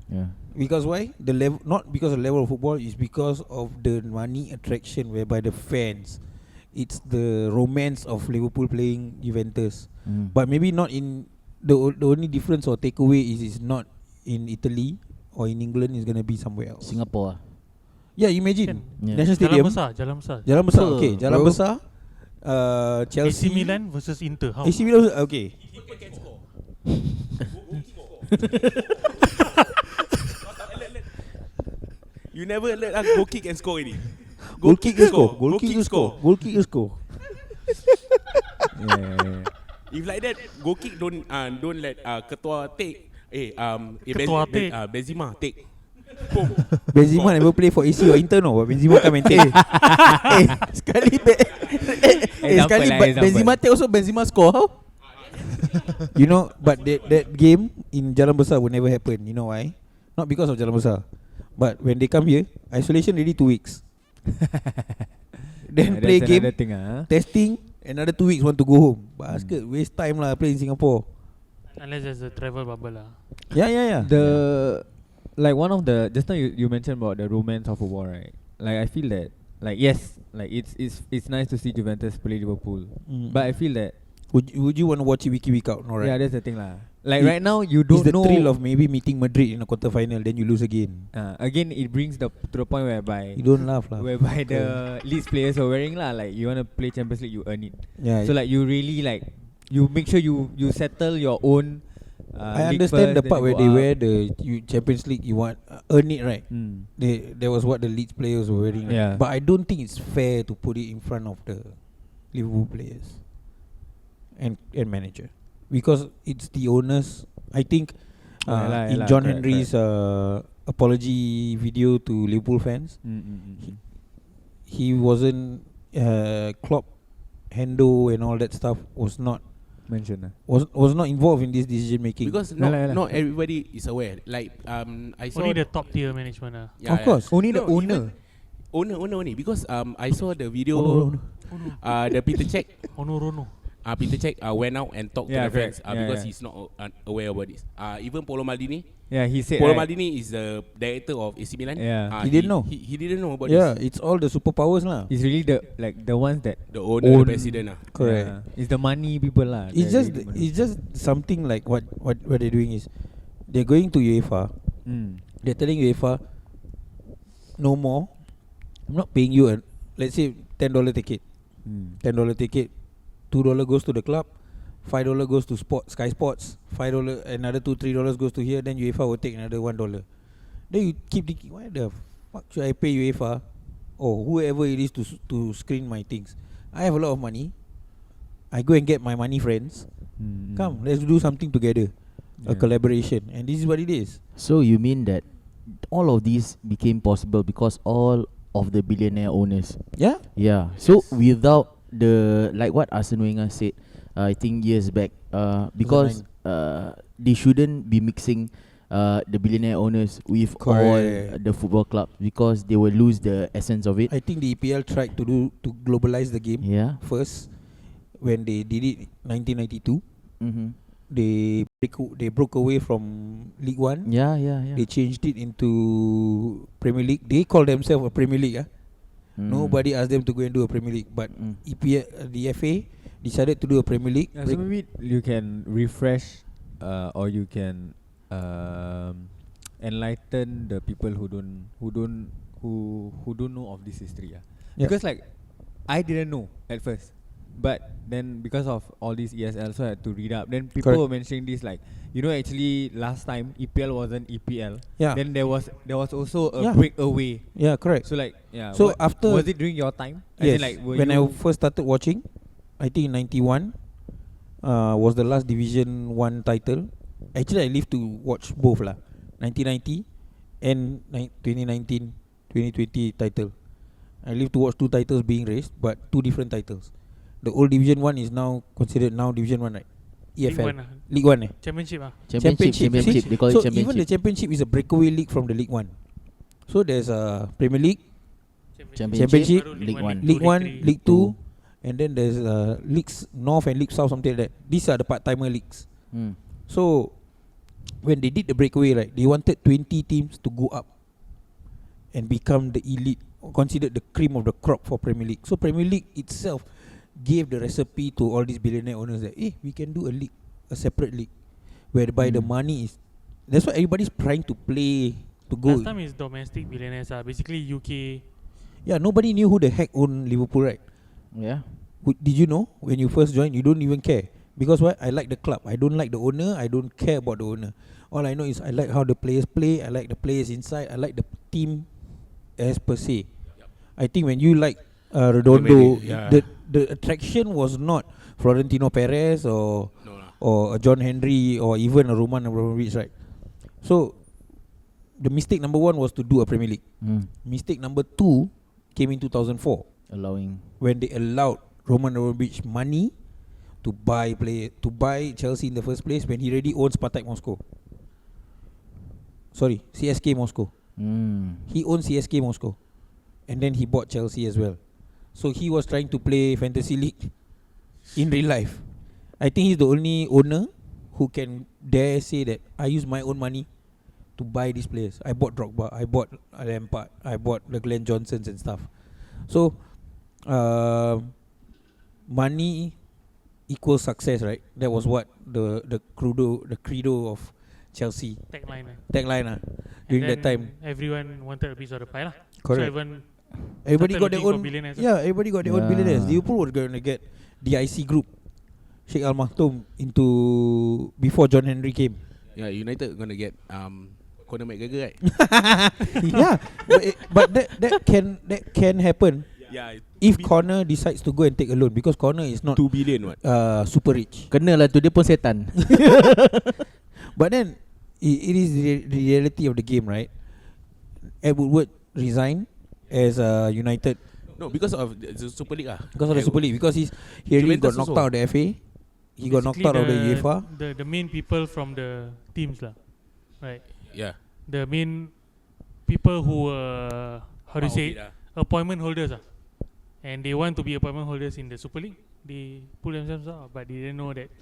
Yeah.
Because why? The level, not because of the level of football, is because of the money attraction whereby the fans. It's the romance of Liverpool playing Juventus. But maybe not in the only difference or takeaway is it's not in Italy or in England, is gonna be somewhere else.
Singapore.
Yeah, imagine
Kan?
Yeah.
National
Jalan
Stadium.
besar, jalan besar.
Jalan besar.
Betul,
Okay, jalan
bro.
besar. Chelsea.
AC Milan versus Inter. How?
AC Milan. Okay.
You never let us go kick and score any.
Goal kick you score. Goal kick you score. Goal kick you score.
Yeah.
If like that, go kick don't let ketua take.
Ketua take.
Benzema take. Boom.
Benzema never play for AC or Inter, no. But Benzema come and take.
Sekali sekali
Example.
Benzema take also Benzema score. How?
You know, but that game in Jalan Besar will never happen. You know why? Not because of Jalan Besar, but when they come here, isolation already 2 weeks. Then play game,
Thing,
testing, another 2 weeks want to go home. Basket, waste time lah play in Singapore.
Unless there's a travel bubble lah.
Yeah.
The like one of the just now you mentioned about the romance of football, right? Like I feel that like yes, like it's nice to see Juventus play Liverpool, but I feel that
Would you want to watch it week in week out? No, right?
yeah, that's the thing lah. Like
It-
right now you
It's
don't
the
know.
thrill of maybe meeting Madrid in a quarter final, then you lose again.
Again, it brings to the point whereby
You don't laugh lah.
whereby the Leeds players are wearing lah. Like you want to play Champions League, you earn it.
Yeah.
So like you really like you make sure you settle your own.
I
league
understand
first,
the
then
part
you
where
go
they
up.
wear the Champions League. You want earn it, right? That was what the Leeds players were wearing. Right?
Yeah.
But I don't think it's fair to put it in front of the Liverpool players and manager, because it's the owners. I think in John
correct,
Henry's apology video to Liverpool fans, he wasn't Klopp, Hendo and all that stuff was not
mention.
was not involved in this decision making.
Because
Yalah.
not everybody is aware. Like I saw
Only the top tier management lah.
Yeah,
of course.
Only the
No,
owner.
owner only, because I saw the video.
Oh, no.
The Peter Cech.
Rono.
Peter Cech went out and talked
Yeah,
to the fans
correct. Yeah,
because
yeah.
he's not aware about this. Even Paulo Maldini.
Yeah, he said.
Paulo
right,
Maldini is the director of AC Milan.
Yeah.
He didn't know.
He didn't know about
Yeah,
this.
it's all the superpowers lah.
It's really the ones that
The owner,
own-
the president.
Correct.
Yeah, it's the money people lah.
It's
that
just
really money.
it's just something like what they're doing is they're going to UEFA. They're telling UEFA, no more. I'm not paying you let's say $10 ticket. $10 ticket, $2 goes to the club, $5 goes to Sky Sports, $5 another $2-3 goes to here. Then UEFA will take another $1. Then you keep thinking, why the fuck should I pay UEFA or whoever it is to screen my things? I have a lot of money. I go and get my money friends. Come, let's do something together, a
Yeah.
collaboration, and this is what it is.
So you mean that all of these became possible because all of the billionaire owners?
Yeah.
Yeah. So without the, like what Arsene Wenger said, I think years back, because they shouldn't be mixing the billionaire owners with all
Correct.
the football clubs, because they will lose the essence of it.
I think the EPL tried to globalize the game
Yeah.
first when they did it 1992. They broke away from League One.
Yeah.
They changed it into Premier League. They call themselves a Premier League. Nobody asked them to go and do a Premier League, but EPL, the FA, decided to do a Premier League.
So maybe you can refresh, or you can enlighten the people who don't know of this history.
Yeah.
Because like I didn't know at first, but then because of all these ESL, so I had to read up. Then people
Correct.
were mentioning this, like, you know, actually last time EPL wasn't EPL.
Yeah.
Then there was also a
Yeah.
breakaway.
Yeah, correct.
So like
So after-
was it during your time? As
Yes,
in, like, were
when I
you
first started watching, I think in 91 was the last Division 1 title. Actually, I lived to watch both lah, 1990 and 2019, 2020 title. I lived to watch two titles being raised, but two different titles. The old Division 1 is now considered now Division 1, right?
League
EFL.
One lah.
League 1
Championship ah.
Championship.
See,
They call
so
it championship.
even the championship is a breakaway league from the League 1. So there's a Premier League, Championship,
baru
League One.
League 1,
League
League 2, and then there's Leagues North and League South, something like that. These are the part-timer leagues. So when they did the breakaway, right, they wanted 20 teams to go up and become the elite, considered the cream of the crop for Premier League. So Premier League itself gave the recipe to all these billionaire owners that we can do a league, a separate league, whereby the money is. That's why everybody's trying to play to go.
Last time is domestic billionaires basically UK.
Yeah, nobody knew who the heck owned Liverpool, right?
Yeah.
Did you know when you first joined? You don't even care because what? I like the club. I don't like the owner. I don't care about the owner. All I know is I like how the players play. I like the players inside. I like the team as per se. I think when you like Redondo, the attraction was not Florentino Perez or a John Henry or even a Roman Abramovich, right? So the mistake number one was to do a Premier League. Mistake number two came in 2004
Allowing.
when they allowed Roman Abramovich money to buy Chelsea in the first place when he already owns Spartak Moscow. Sorry, CSK Moscow. He owns CSK Moscow, and then he bought Chelsea as well. So he was trying to play fantasy league in real life. I think he's the only owner who can dare say that I use my own money to buy these players. I bought Drogba, I bought Lampard, I bought the Glenn Johnsons and stuff. So money equals success, right? That was what the credo of Chelsea tagline during that time.
Everyone wanted a piece of the pie lah.
Correct.
So
Everybody
started
got their
looking for
own.
billionaires.
Yeah, everybody got their own
Yeah.
billionaires. Liverpool were going to get the IC group, Sheikh Al Maktoum into before John Henry came.
Yeah, United gonna get Conor McGregor, right?
Yeah, but that can happen
Yeah,
if Conor decides to go and take a loan because Conor is not
2 billion what?
super rich.
Kena lah tu, dia pun setan.
But then it is the reality of the game, right? Ed Woodward resigned as United
No, because of the Super League
because of the Super League because he already got
Juventus
knocked
also.
out of the FA. He got knocked out of the UEFA.
The main people from the teams lah, right?
Yeah.
The main people who were appointment holders and they want to be appointment holders in the Super League. They pull themselves out, but they didn't know that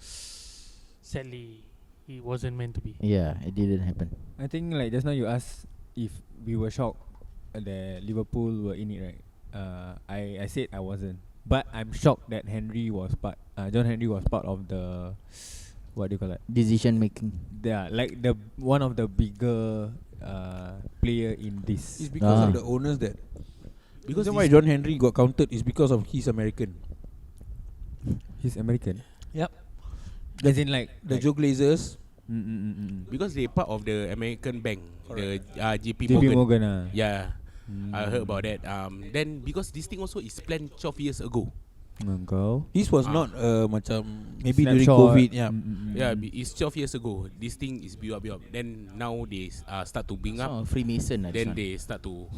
sadly it wasn't meant to be.
Yeah, it didn't happen.
I think like just now you asked if we were shocked that Liverpool were in it, right? I said I wasn't, but I'm shocked that John Henry was part of the what do you call that?
Decision making.
Yeah, like the one of the bigger player in this.
It's because of the owners that.
Because
Reason why John Henry got counted is because of he's American.
He's American.
Yep.
As in like
The Joe Glazers.
because they part of the American bank, the JP
JP
Morgan.
Morgan.
Yeah, I heard about that. Then because this thing also is planned 12 years ago.
Engkau.
This was not macam maybe during
Snapshot.
COVID. Yeah.
Yeah, it's 12 years ago. This thing is build up. Then now they start to bring up.
Oh, Freemason lah.
Then they start to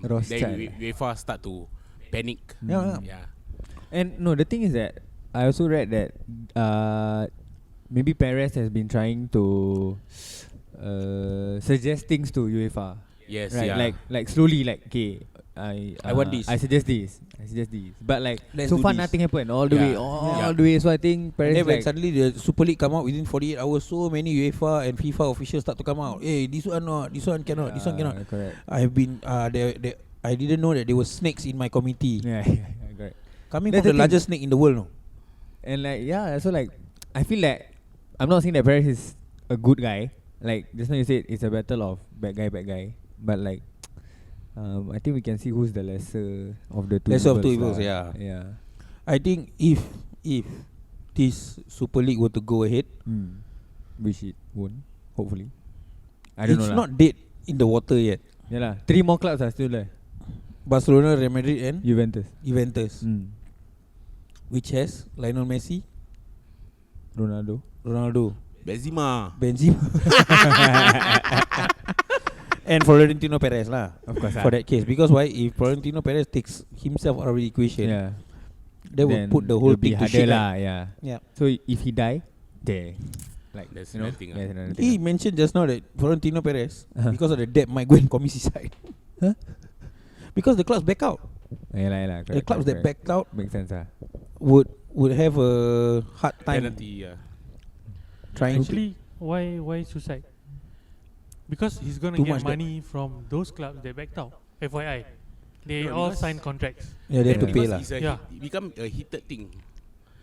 Rothschild.
then UEFA start to panic. Yeah.
And no, the thing is that I also read that maybe Perez has been trying to suggest things to UEFA.
Yes,
Right,
yeah.
like slowly, like okay, I
want this.
I suggest this. But like
Let's
so
do
far
this.
nothing happened all the way,
Yeah.
the way. So I think
And
Perez
then when
like
suddenly the Super League come out within 48 hours, so many UEFA and FIFA officials start to come out. Hey, this one not, this one cannot, this one cannot.
Correct.
I've been I didn't know that there were snakes in my committee.
Yeah, correct.
Coming
That's
from the
the
largest snake in the world, no?
And like so like I feel like I'm not saying that Perez is a good guy. Like just now you said it's a battle of bad guy. But like I think we can see who's the lesser of the two.
Lesser of two
evils
evils,
lah.
yeah.
Yeah.
I think if this Super League were to go ahead,
Which it won't, hopefully. I don't know.
it's not dead in the water yet.
Yeah lah. 3 more clubs are still there.
Barcelona, Real Madrid and
Juventus.
which has Lionel Messi,
Ronaldo.
Benzema.
and Florentino Perez lah.
Of course.
For that case, because why? If Florentino Perez takes himself out of the equation,
Yeah.
that would
Then
put the whole
it'll be
thing to
harder
shit.
lah.
Right?
Yeah.
Yeah.
So if he die, there. Like
There's
you know,
nothing,
there's another
He
thing.
mentioned just now that Florentino Perez, because of the debt, might go and commit suicide.
Huh?
Because the clubs back out.
Yeah.
The clubs that backed out
makes sense ah.
would have a hard time
Penalty.
trying to.
Actually, why suicide? Because he's gonna
Too
get
much debt.
money from those clubs that backed out. FYI, they
No,
all
because-
signed contracts.
Yeah, they have to
Yeah.
pay
Because
lah.
it's a
Yeah.
it become a heated thing.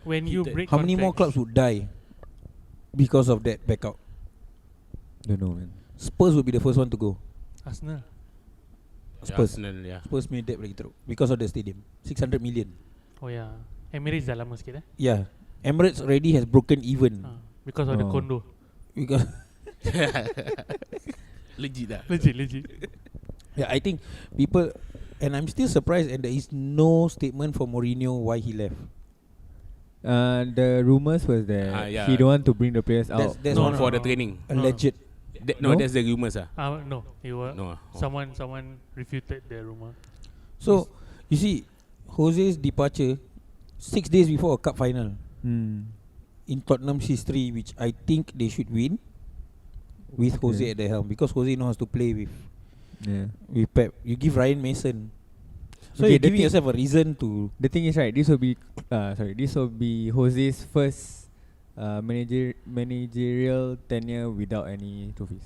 When you
Heated.
break
How many more clubs
contracts-
would die because of that back out?
Don't know, man.
Spurs would be the first one to go.
Arsenal.
Spurs.
Arsenal, yeah.
Spurs made debt lagi teruk because of the stadium. 600 million.
Oh yeah, Emirates dah lama sikit
Yeah. Emirates already has broken even
because of the
Oh.
condo.
because
Legit lah.
Legit.
yeah, I think people, and I'm still surprised, and there is no statement from Mourinho why he left.
The rumors was that
yeah.
he don't want to bring the players out.
That's
No,
one
For
of
the training.
alleged.
No,
No?
that's the rumors ah.
No, it was
No.
someone refuted the rumor.
So you see, Jose's departure 6 days before a cup final in Tottenham's history, which I think they should win with Jose
Okay.
at the helm, because Jose knows how to play with
Yeah.
Pep. You give Ryan Mason, so
Okay,
you're
the
giving
thing-
yourself a reason to.
The thing is, right, this will be Jose's first managerial tenure without any trophies.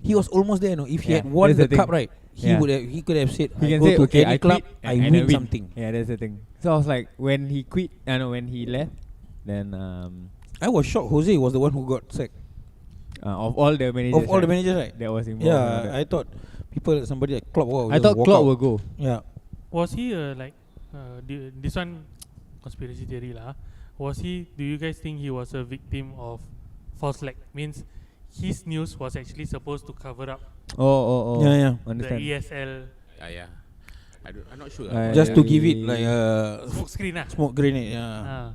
He was almost there. No, if he
Yeah,
had won
that's
the
the
cup,
thing.
right, he
Yeah.
he could have said,
He
I
can
go
say,
to
okay,
any
I
club,
quit
I
and
win
win
something.
Yeah, that's the thing. So I was like, when he quit, when he left, then
I was shocked. Jose was the one who got sacked
of all the managers,
of all the managers, right?
that was involved. and all
Yeah,
that.
I thought somebody like Klopp.
I thought Klopp will go.
Yeah.
Was he this one conspiracy theory lah? Was he? Do you guys think he was a victim of false flag? Means his news was actually supposed to cover up
Oh.
Yeah.
the
Understand.
ESL
Yeah. I'm not sure.
Just to give it like a
smoke screen lah.
smoke grenade. Yeah.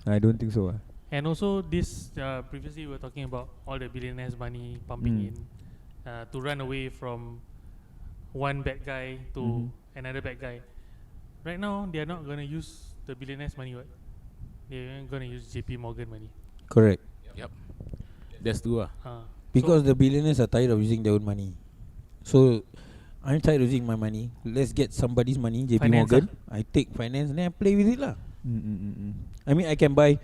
I don't think so.
And also this previously we were talking about all the billionaires' money pumping in to run away from one bad guy to another bad guy. Right now they are not gonna use the billionaires' money. What? They're gonna use JP Morgan money.
Correct.
Yep. That's true.
Because the billionaires are tired of using their own money. So I'm tired of using my money. Let's get somebody's money, JP
Finance
Morgan. I take finance and then I play with it lah. I mean, I can buy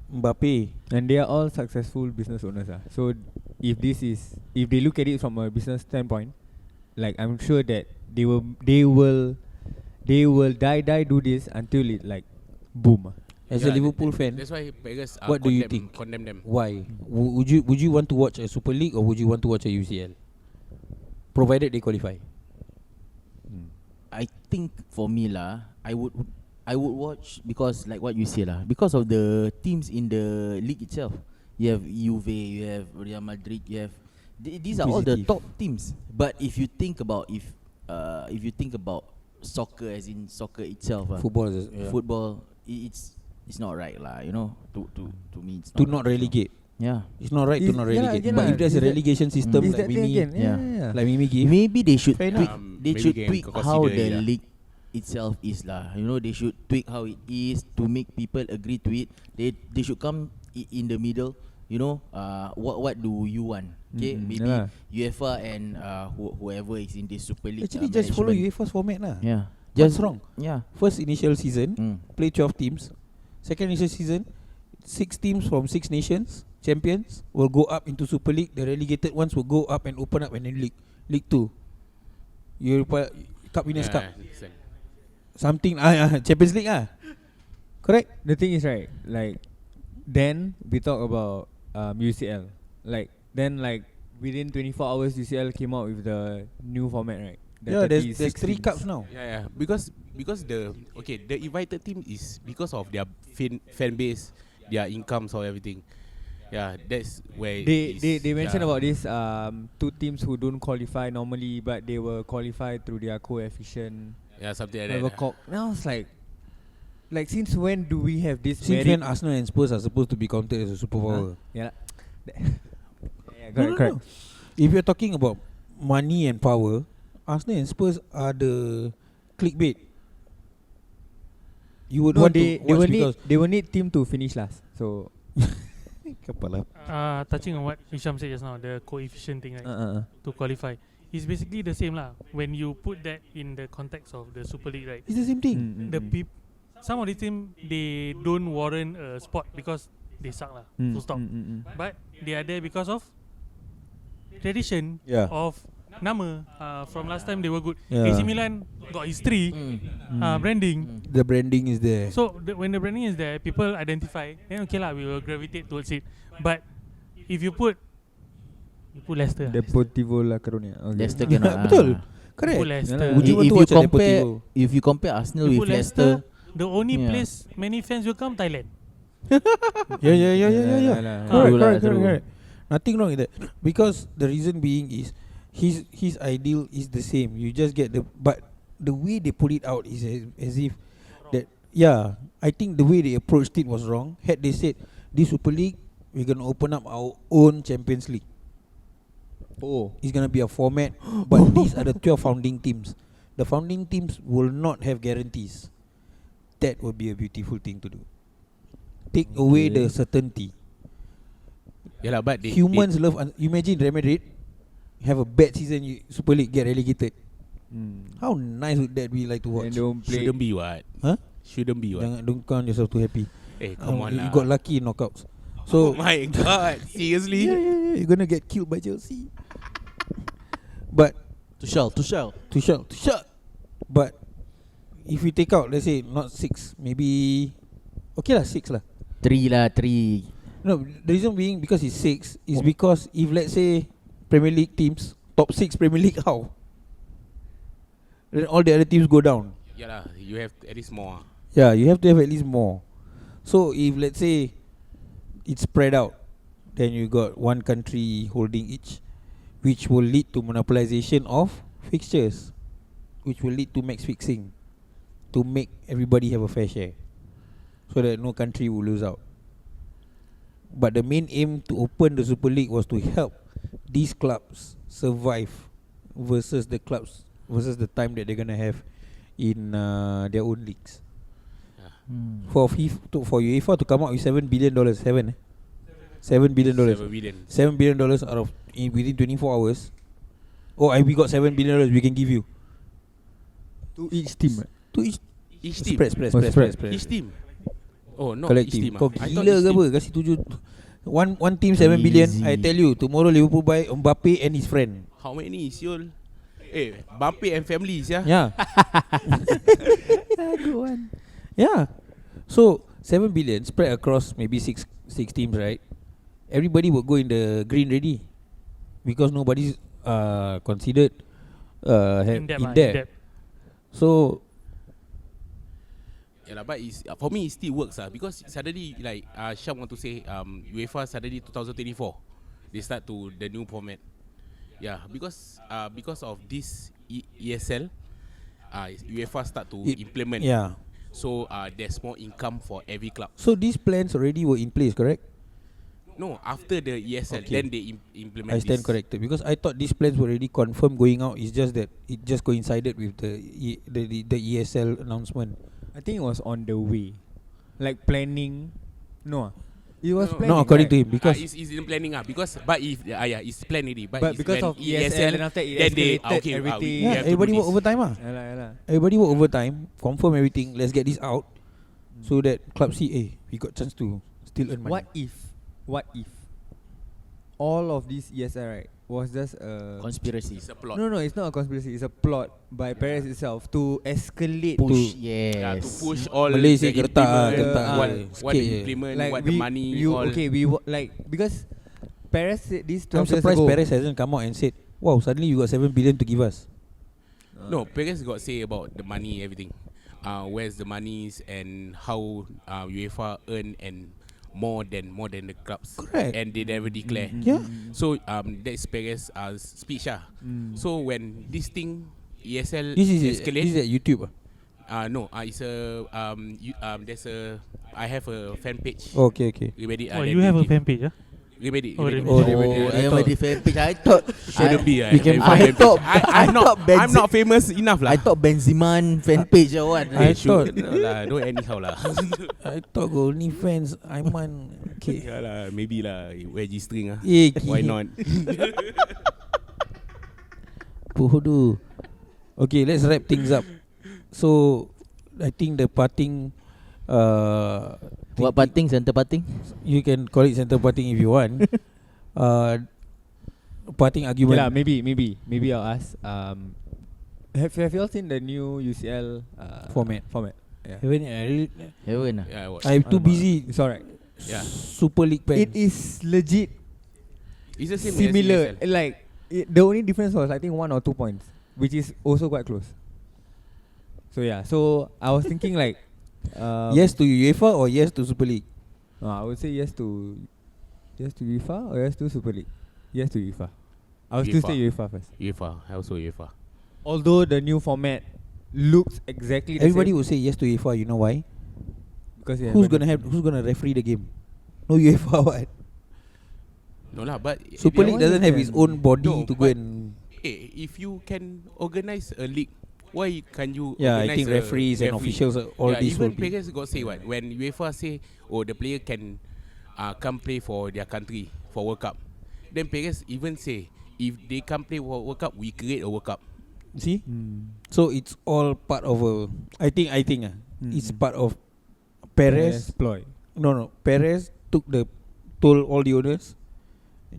Mbappe.
And they are all successful business owners. So if they look at it from a business standpoint, like I'm sure that they will die do this until it like boom.
As a Liverpool fan,
That's why beggars
what do you think?
Condemn them.
why? Would you want to watch a Super League or would you want to watch a UCL? Provided they qualify.
I think for me lah, I would watch because like what you say lah, because of the teams in the league itself. You have Juve, you have Real Madrid, you have these are all the
Inquisitive.
top teams. But if you think about soccer, as in soccer itself,
Football is
football, it's not right lah. You know, to me it's
to
not
not
right.
relegate.
Yeah.
It's not right to
Is-
not
yeah lah,
relegate.
yeah
But
lah.
if there's a
Is that-
relegation system
Is
like
that thing
Mimi,
again?
Yeah.
like Mimi give,
Maybe they should
Fair
tweak.
enough.
They
Maybe
should
can
tweak
consider
how
it,
the
yeah.
league itself is lah. You know, they should tweak how it is to make people agree to it. They should come in the middle. You know, what do you want? Okay, maybe
yeah lah.
UEFA and whoever is in this Super League.
actually just follow
management.
UEFA's format lah.
Yeah.
What's wrong?
Yeah.
First initial season, play 12 teams. Second initial season, 6 teams from 6 nations, champions, will go up into Super League. The relegated ones will go up and open up and then League 2. Europa Cup Winners' Cup.
Listen.
Something Champions League Correct?
The thing is right, like then we talk about UCL. Like within 24 hours UCL came out with the new format, right? The
Yeah, there's
36
3
teams.
cups now.
Yeah, because the invited team is because of their fan base, their incomes or everything. Yeah, that's where
They mentioned about this 2 teams who don't qualify normally, but they were qualified through their coefficient.
something like
Whatever
that.
called. Now it's like since when do we have this?
Since when Arsenal and Spurs are supposed to be counted as a superpower?
Yeah. Yeah,
No,
correct.
no. If you're talking about money and power, Arsenal and Spurs are the clickbait. You would
No,
want
they
to watch because
they will need team to finish last. So
Kepala.
Touching on what Hisham said just now, the coefficient thing, right? To qualify. It's basically the same lah. When you put that in the context of the Super League, right?
It's the same thing.
Some of the team they don't warrant a spot because they suck lah. Full stop. But they are there because of tradition of nama. From last time they were good.
Yeah.
AC Milan got history, branding.
The branding is there.
So when the branding is there, people identify. Then okay lah, we will gravitate towards it. But if you put Leicester,
Deportivo La Coruña. Okay.
Leicester cannot.
Betul. Correct.
Put Leicester.
Yalah.
Would you want to watch Deportivo?
If you compare Arsenal
You
with
put
Leicester,
the only
Yeah.
place many fans will come, Thailand.
Yeah.
True lah,
Correct.
true.
Nothing wrong with that. Because the reason being is his ideal is the same. You just get but the way they put it out is as if that I think the way they approached it was wrong. Had they said this Super League, we're gonna open up our own Champions League.
Oh.
It's gonna be a format, but these are the 12 founding teams. The founding teams will not have guarantees. That would be a beautiful thing to do. Take away the certainty.
Yeah lah, but
Humans love. You imagine Real Madrid have a bad season, Super League get relegated. How nice would that be like to watch?
And don't play.
shouldn't be what.
Huh?
Shouldn't be what.
Don't count yourself too happy.
Come on
You
lah.
got lucky in knockouts.
Oh
So
my god, seriously?
yeah, you're gonna get killed by Chelsea. But
Tuchel.
to shut. But if we take out, let's say not 6, maybe okay lah 6 lah.
3.
No, the reason being because it's 6 is because if let's say Premier League teams top 6 Premier League, how? Then all the other teams go down.
Yeah lah, you have at least more.
Yeah, you have to have at least more. So if let's say it's spread out, then you got one country holding each, which will lead to monopolization of fixtures, which will lead to max fixing, to make everybody have a fair share, so that no country will lose out. But the main aim to open the Super League was to help these clubs survive versus the time that they're gonna have in their own leagues. For UEFA to come out with $7 billion, $7 billion, $7 billion out of within 24 hours. We got $7 billion we can give you
To each team, right?
to each
Each team.
spread.
Each team. Oh, not
Collective.
each team.
Kau
I thought
gila
each
ke
team.
apa? Kasih 7 one team 7 billion.
Easy.
I tell you, tomorrow Liverpool buy Mbappe and his friend.
How many is your? Mbappe and families, yeah.
Yeah.
Good one.
Yeah. So 7 billion spread across maybe six teams, right? Everybody would go in the green ready, because nobody's considered
In
there. So
Yeah lah, but for me it still works because suddenly like Syam want to say UEFA suddenly 2024 they start to the new format. Yeah, because of this ESL, UEFA start to implement.
yeah.
So there's more income for every club.
So these plans already were in place, correct?
No, after the ESL,
Okay.
then they implement.
I stand
this.
corrected, because I thought these plans were already confirmed going out. It's just that it just coincided with the ESL announcement.
I think it was on the way, like planning. No, it was
No,
planning.
No, according
right?
to him, because
It's in planning because but if it's planned already,
But
it's
because
when
of ESL, then after it
then they
escalated everything.
we
yeah,
have to do
everybody work
this.
overtime.
Yalah.
Everybody work overtime, confirm everything. Let's get this out, so that club see, we got chance to still earn money.
What if all of these ESL, right? was just a
Conspiracy.
It's a plot.
no, it's not a conspiracy. It's a plot by Perez itself to escalate
Push.
Yeah, to
Yes.
push all
Malay
the
say gertak
implement,
gertak.
what the
Sikit je.
implement,
like
what the money, all.
like because Perez said this 12
I'm
years
surprised
ago.
Perez hasn't come out and said, "Wow, suddenly you got 7 billion to give us."
No, Perez got say about the money, everything. Where's the monies and how UEFA earn and more than the clubs.
Correct.
And they never declare.
Yeah.
So that's Perez speech. So when this thing ESL
This is
escalate,
at YouTube.
no, it's a there's a I have a fan page.
Okay.
Real Madrid,
Oh, you have a fan page, huh?
Real Madrid.
Oh, Real
Oh,
Madrid.
Real Madrid fan page. I thought
Shouldn't be.
we can
I thought
I'm not famous enough lah.
I thought Benzema fan page or what?
I
Should
thought-
no lah, don't anyhow lah.
I thought got only fans. Aiman. Okay.
Yeah lah, maybe lah, registering ah.
Eh,
Why not?
Bodoh. Okay, let's wrap things up. So, I think the parting.
What parting? Center parting?
You can call it center parting if you want. Parting argument.
Yeah, maybe I'll ask. Have you all seen the new UCL
Format.
Yeah.
Haven't I really?
Heaven ah.
Yeah, I watch.
I'm too busy.
It's alright.
Yeah.
Super League fans.
It is legit
It's the same
similar.
as ESL.
Like the only difference was I think 1 or 2 points, which is also quite close. So yeah. So I was thinking like,
Yes to UEFA or yes to Super League?
I would say yes to UEFA or yes to Super League. Yes to UEFA. I would still
UEFA.
say UEFA first.
UEFA, also UEFA.
Although the new format looks exactly the
Everybody
same,
will say yes to UEFA. You know why?
because they
Who's
haven't-
gonna referee the game? No UEFA. What?
No lah, but
Super
Yeah,
League
why
doesn't
they
have its
can?
own body
No,
to go
but-
and.
if you can organize a league, why can you
Yeah, I
organize
think
a
referees and
referee?
officials, all
Yeah,
this will
even
be.
players got say what when UEFA say, oh, the player can come play for their country for World Cup. Then players even say, if they can't play for World Cup, we create a World Cup.
See,
Mm.
so it's all part of a. I think it's part of Perez.
ploy.
No. Perez told all the owners,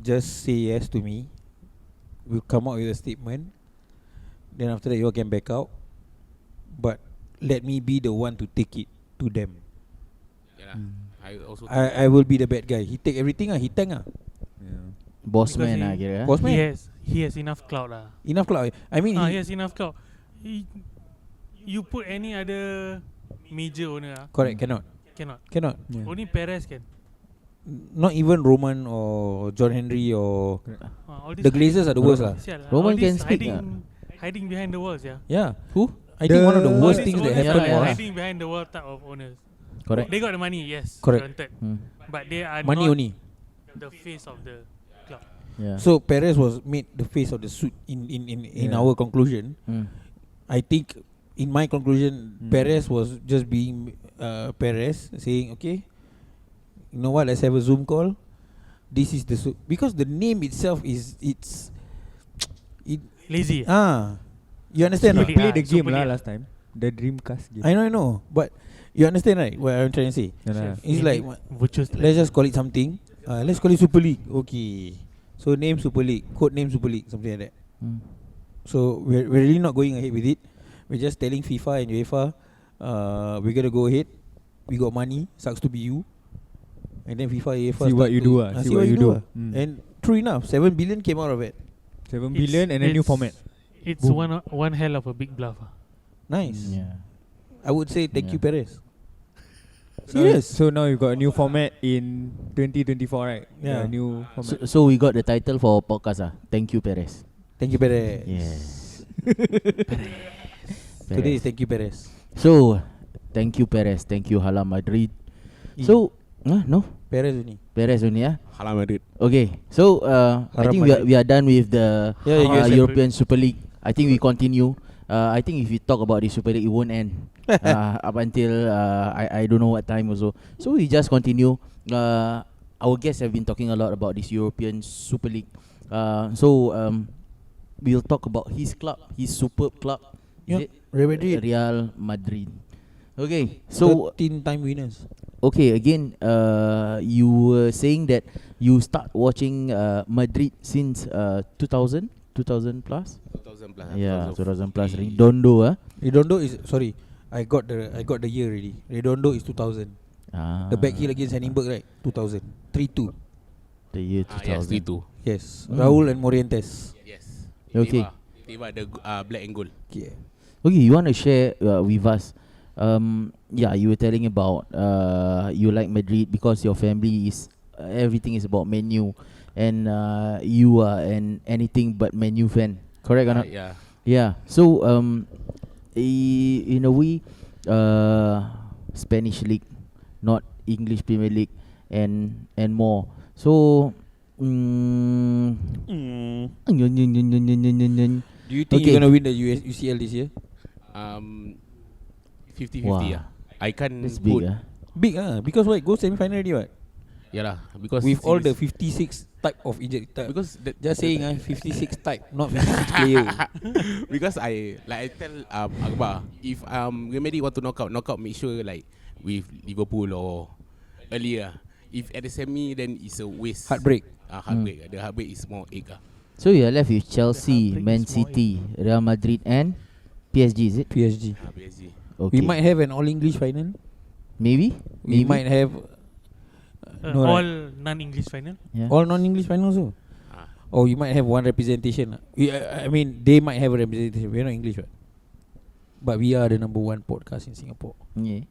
just say yes to me. We'll come out with a statement. Then after that, you all can back out. But let me be the one to take it to them.
Yeah, I also
I will be the bad guy. He take everything. He tank.
Yeah.
Boss
Because
man
he-
lah kira.
Boss man.
He has enough clout lah.
Enough clout. I mean,
He has enough clout. You put any other major owner
correct. Cannot.
cannot.
Yeah.
Only Perez can.
Not even Roman or John Henry or
All this
the Glazers are the worst lah.
sial lah.
Roman
All this
can speak
hiding behind the walls, yeah.
Yeah. Who? I think one of the
The-
worst
All
things
these
that
owners
happened
are
yeah.
was
hiding behind the wall type of owners.
Correct.
They got the money, yes.
Correct.
Granted.
Hmm.
But they are
money
not
only.
the face of the club.
Yeah.
So Perez was made the face of the suit in
Yeah.
our conclusion.
Hmm.
I think in my conclusion, Perez was just being Perez, saying, okay, you know what? Let's have a Zoom call. This is the because the name itself is
Lazy.
you understand?
Super
Right?
League.
Played the game
Super
lah
League.
last time. The Dreamcast game.
I know, but you understand, right? What I'm trying to say.
Yeah lah.
It's like
virtuous.
let's just call it something. Let's call it Super League. Okay. So name Super League, code name Super League, something like that.
Hmm.
So we're really not going ahead with it. We're just telling FIFA and UEFA, we're gonna go ahead. We got money, sucks to be you. And then FIFA, UEFA
See what
start
you
to-
do ah.
see what you do.
Mm.
And true enough, 7 billion came out of it.
7 billion and a new
It's-
format.
It's
Boom.
one hell of a big bluff.
Nice.
Yeah.
I would say thank you,
Yeah.
Perez.
Serious?
Serious?
So now you got a new format in 2024, right?
Yeah.
The new format.
So we got the title for our podcast Thank you Perez.
Thank you, Perez.
Yes.
Today is thank you, Perez.
So thank you Perez. Thank you Hala Madrid. So no
Perez only.
Perez only
Hala Madrid.
Okay. So I
Haram
think
Madrid.
we are done with the
Yeah, USL.
European Super League. I think we continue. I think if we talk about the Super League, it won't end up until I don't know what time also. So we just continue. Our guests have been talking a lot about this European Super League. So we'll talk about his club, his superb club. Is
Yeah,
it?
Real Madrid.
Real Madrid. Okay. So
13-time winners.
okay, again, you were saying that you start watching Madrid since 2000 plus.
2000 plus.
Yeah, 2000 plus.
2015.
Redondo,
Redondo is sorry. I got the year already. Redondo is 2000. The back heel against Henningberg, right? 2000. 3-2.
The year
Yes,
2000.
3-2.
Yes.
Mm.
Raul and Morientes.
Yes.
Okay.
Teva the black and gold.
Yeah.
Okay, you want to share with us? Yeah, you were telling about you like Madrid because your family is everything is about Man U, and you are an anything but Man U fan. Correct or not?
Yeah.
Yeah. So in a way, Spanish league, not English Premier League, and more. So.
Do you think
Okay.
you're gonna win the UCL this year?
50-50
Wow.
I can't
That's
put.
big,
Big because why? Go semi-final already, what?
Yeah lah, because
With all the
series-
56 type of injured type.
because that,
Just saying 56 type, not 56 player.
because I tell Akbar, if Real Madrid want to knock out, make sure like with Liverpool or earlier. If at the semi, then it's a waste.
Heartbreak.
Heartbreak. The heartbreak is more egg.
So you are left with Chelsea,
heartbreak
Man
is more
City, Real Madrid, and PSG. Is it?
PSG.
PSG.
Okay.
We might have an all-English final.
maybe.
We might have No,
all
right.
non-English final.
Yeah.
all non-English final also.
Ah.
Or you might have one representation. I mean, they might have a representation. We're not English, right? But we are the number one podcast in Singapore.
Yeah.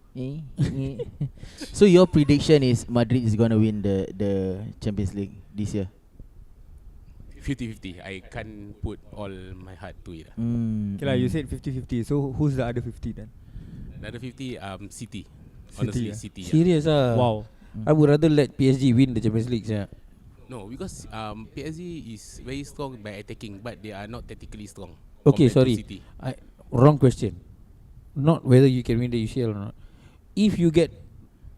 So your prediction is Madrid is gonna win the Champions League this year.
50-50. I can't put all my heart to it.
Okay lah, you said 50-50. So who's the other 50 then?
Another 50, City.
City,
Honestly,
yeah.
City.
Serious ah.
Wow.
I would rather let PSG win the Champions League. Yeah.
No, because PSG is very strong by attacking, but they are not tactically strong.
Okay,
compared to
sorry.
City.
Wrong question. Not whether you can win the UCL or not. If you get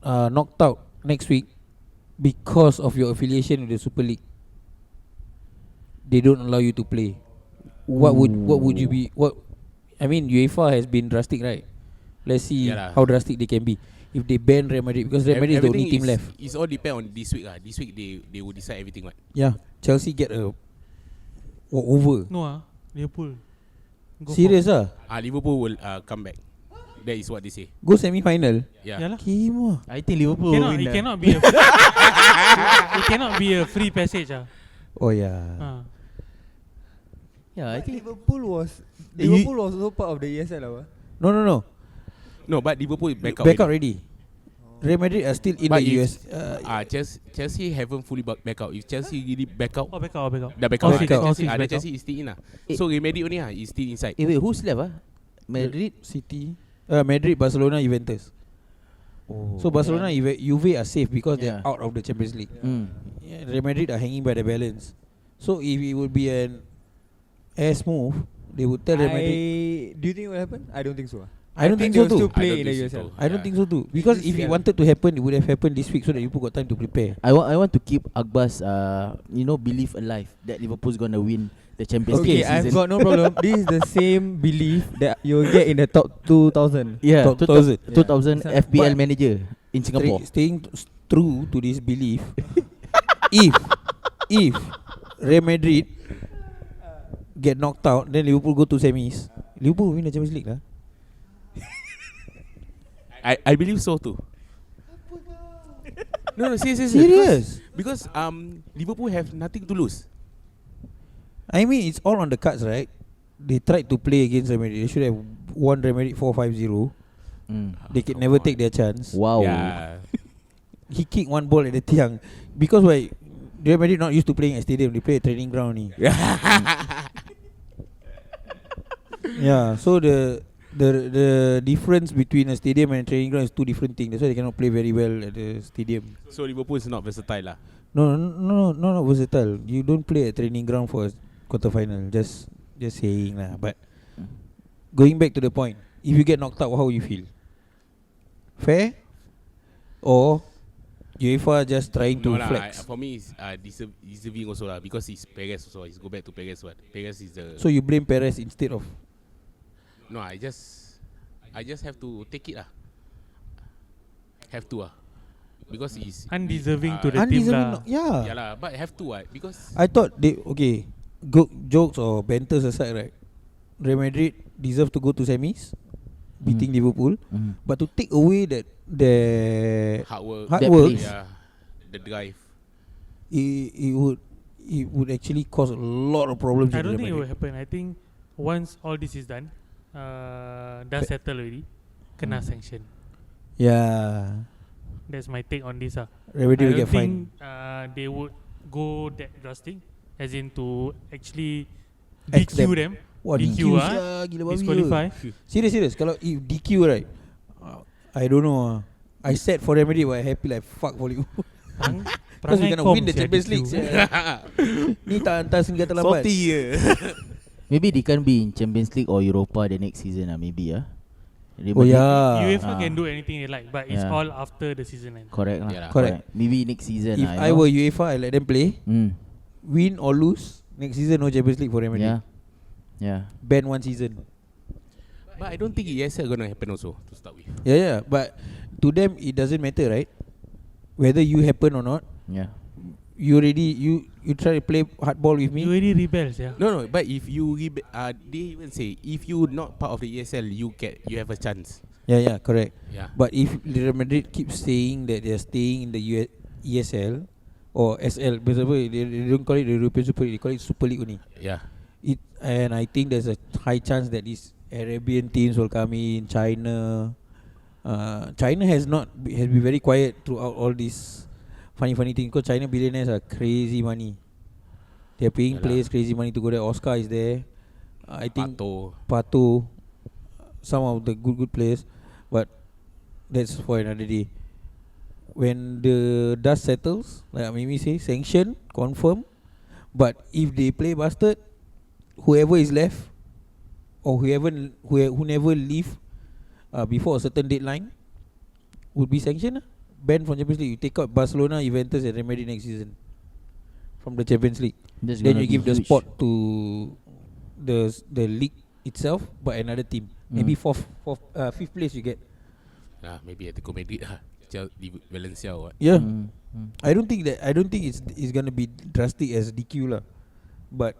knocked out next week because of your affiliation with the Super League, they don't allow you to play. What would you be? What I mean, UEFA has been drastic, right? Let's see
Yeah lah.
how drastic they can be. If they ban Real Madrid, because Real Madrid is the only team left.
It's all depend on this week. This week they will decide everything. What?
Yeah, Chelsea get a over.
No Liverpool. Go
Serious ah?
Liverpool will come back. That is what they say.
Go semi-final.
Yeah.
Yeah lah.
Kimo.
I think Liverpool
It cannot be a it cannot be a free passage.
Oh yeah.
Yeah, I think
Liverpool was
You-
also part of the ESL lah.
No.
No, but Liverpool is back out.
Back out already. Real Madrid are still in
But
the
if-
US.
Chelsea haven't fully back out. If Chelsea really back out,
Oh, back out.
dah back
All
out.
six,
Then
all
Chelsea,
six back
Chelsea is still in lah.
Eh.
So Real Madrid only is still inside.
wait, who's left? Madrid.
City. Madrid, Barcelona, Juventus.
Oh.
So Barcelona, Juve are safe because
Yeah.
they're out of the Champions League.
Yeah.
Real Madrid are hanging by the balance. So if it would be an ass move, they would tell Real Madrid.
Do you think it will happen? I don't think so.
I don't think
they
so
will still
too.
play
I
in
don't
the
think so
USL.
too.
I don't
Yeah.
think so too. Because if it
Yeah.
wanted to happen, it would have happened this week so that you got time to prepare.
I want to keep Akbar's belief alive that Liverpool's gonna win the Champions
Okay,
League
I've
season.
got no problem. This is the same belief that you'll get in the top 2000.
Yeah,
Top 2000.
2000
Yeah.
FPL
But-
manager in Singapore.
Staying true to this belief, if Real Madrid get knocked out, then Liverpool go to semis. Liverpool will win the Champions League lah.
I believe so too. No, serious. Because Liverpool have nothing to lose.
I mean, it's all on the cards, right? They tried to play against Real Madrid. They should have won Real Madrid 4-5-0. They can never take their chance.
Wow.
Yeah.
He kicked one ball at the tiang. Because why? Real Madrid not used to playing at stadium. They play at training ground ni. Yeah, so the difference between a stadium and a training ground is two different things. That's why they cannot play very well at the stadium.
So Liverpool is not versatile lah.
No, not versatile. You don't play at training ground for a quarter final. Just saying lah. But going back to the point, if you get knocked out, how you feel? Fair? Or UEFA just trying to
No lah.
flex?
For me, it's deserving also lah because it's Perez also. It's go back to Perez. What? Perez is the.
So you blame Perez instead of?
No, I just have to take it lah. Have to because he's
Undeserving to the team
Undeserving,
lah.
yeah lah, but have to because
I thought they jokes or banters aside, right? Real Madrid deserve to go to semis, beating Liverpool, but to take away the
hard work,
That
work,
place.
yeah, the drive.
it would actually cause a lot of problems.
I
in
don't
Real
think it will
Madrid.
happen. I think once all this is done, dah settle already, kena sanction.
Yeah,
That's my take on this.
Real
I
Madrid will
don't
get fined.
think they would go that drastic, as in to actually
X
DQ
them.
them,
Wah,
DQ
gila babi
disqualify.
Serious. Kalau if DQ, right, I don't know. I said for Real Madrid, but I happy like fuck for you. Because we're gonna win the Champions League. Ni tak hantar sehingga terlambat.
Salty je.
Maybe they can be in Champions League or Europa the next season maybe
Oh yeah.
UEFA can do anything they like, but it's
Yeah.
all after the season ends.
Correct lah.
Yeah lah.
Correct.
Maybe next season
If I were UEFA, I let them play, win or lose. Next season no Champions League for Real Madrid.
Yeah.
Ban one season.
But I don't think ESL gonna happen also to start with.
Yeah. But to them it doesn't matter, right? Whether you happen or not.
Yeah.
You already you try to play hardball with
You
me.
already rebels, yeah.
No, but if you they even say if you not part of the ESL, you have a chance.
Yeah, correct.
Yeah.
But if Real Madrid keeps saying that they're staying in the ESL or SL, basically they don't call it the European Super League, they call it Super League only.
Yeah.
And I think there's a high chance that these Arabian teams will come in. China has been very quiet throughout all these funny things, because China billionaires are crazy money. They're paying players crazy money to go there. Oscar is there. I think Pato, some of the good players, but that's for another day. When the dust settles, like Mimi say, sanction, confirm. But if they play bastard, whoever is left or who never leave before a certain deadline would be sanctioned. Banned from Champions League. You take out Barcelona, Juventus and Real Madrid next season from the Champions League. Then you give the spot to the league itself, but another team. Maybe fifth place you get.
Maybe at the Madrid Valencia or what.
Yeah. I don't think it's gonna be drastic as DQ lah. But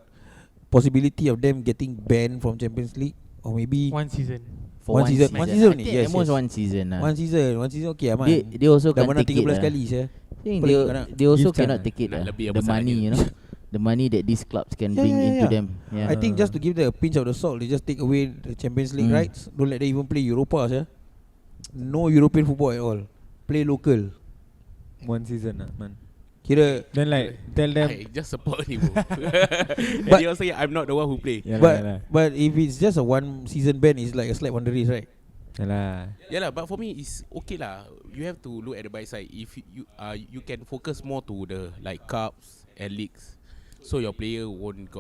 possibility of them getting banned from Champions League, or maybe
One season.
For
one season only.
Yes,
Yes,
almost
yes.
one season.
One season okay aman.
They also
dah
can't
menang
take it.
13 kali saya.
They also
Give
cannot
chance.
take it.
Nak lebih
The
besar
money,
lagi.
you know, the money that these clubs can
Yeah,
bring
yeah,
into
yeah.
them. Yeah.
I think just to give them a pinch of the salt, they just take away the Champions League rights. Don't let them even play Europa, sir. No European football at all. Play local.
One season man.
Kira
Then like tell them
I just support him. But
But-
they also say I'm not the one who play.
but if it's just a one season ban, it's like a slap on the wrist, right?
Yeah lah, but for me it's okay lah. You have to look at the bright side. If you can focus more to the like cups and leagues, so your player won't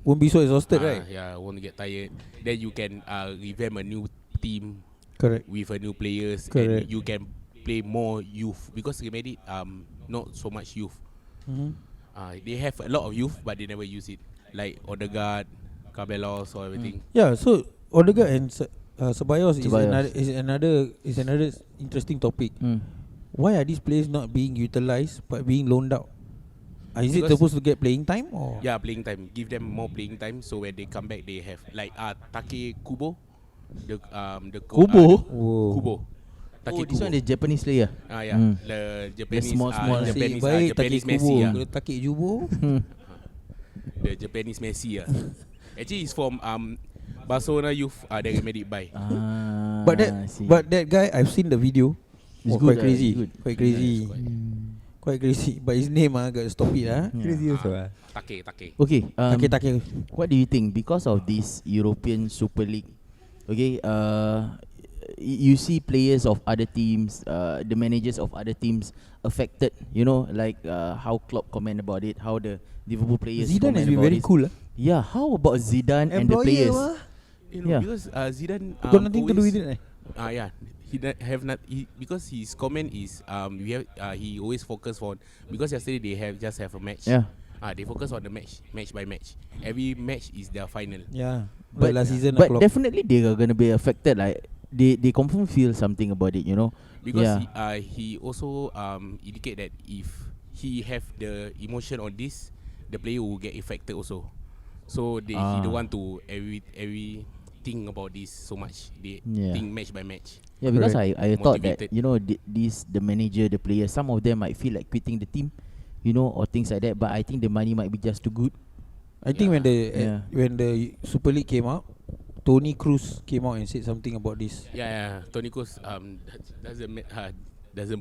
Won't be so exhausted, right?
Yeah, won't get tired. Then you can revamp a new team
Correct.
with a new players,
Correct.
and you can play more youth, because they made it not so much youth. They have a lot of youth, but they never use it, like Odegaard, Carbelos or everything.
Yeah, so Odegaard and Ceballos
Ceballos.
is another interesting topic. Why are these players not being utilized but being loaned out? Is it
Because-
supposed to get playing time or?
Yeah, playing time. Give them more playing time, so when they come back, they have like Take Kubo, the
Kubo?
Kubo.
Oh, this one the Japanese player.
Yeah, the Japanese,
small
Asyik
Japanese,
baik
Japanese
Taki
Messi.
Kubo. Kalau Taki Jubo.
The Japanese Messi. Actually, he's from Barcelona youth. They made it by.
But that guy, I've seen the video.
It's
Quite
good,
crazy.
it's good.
Quite crazy.
Yeah,
Quite crazy. But his name got to stop it
crazy also
Take.
Okay.
Taki.
What do you think because of this European Super League? Okay. You see players of other teams, the managers of other teams affected. You know, like how Klopp comment about it, how the Liverpool players
Zidane
comment
has been
about
very
it.
cool.
Yeah. How about Zidane and the players? Yeah.
Because Zidane
Got nothing to do with it.
Yeah, he have not. Because his comment is he always focus on, because yesterday they just have a match.
Yeah.
They focus on the match by match. Every match is their final.
Yeah.
But
last season
but
Klopp.
definitely they are gonna be affected. Like they confirm feel something about it, you know.
Because
Yeah.
he also indicate that if he have the emotion on this, the player will get affected also. So he don't want to every think about this so much. They
Yeah.
think match by match.
Yeah, because
Correct.
I thought that,
Motivated.
you know, the manager, the players, some of them might feel like quitting the team, you know, or things like that. But I think the money might be just too good.
I think
Yeah.
when the Super League came out, Tony Cruz came out and said something about this.
Yeah. Tony Kroos doesn't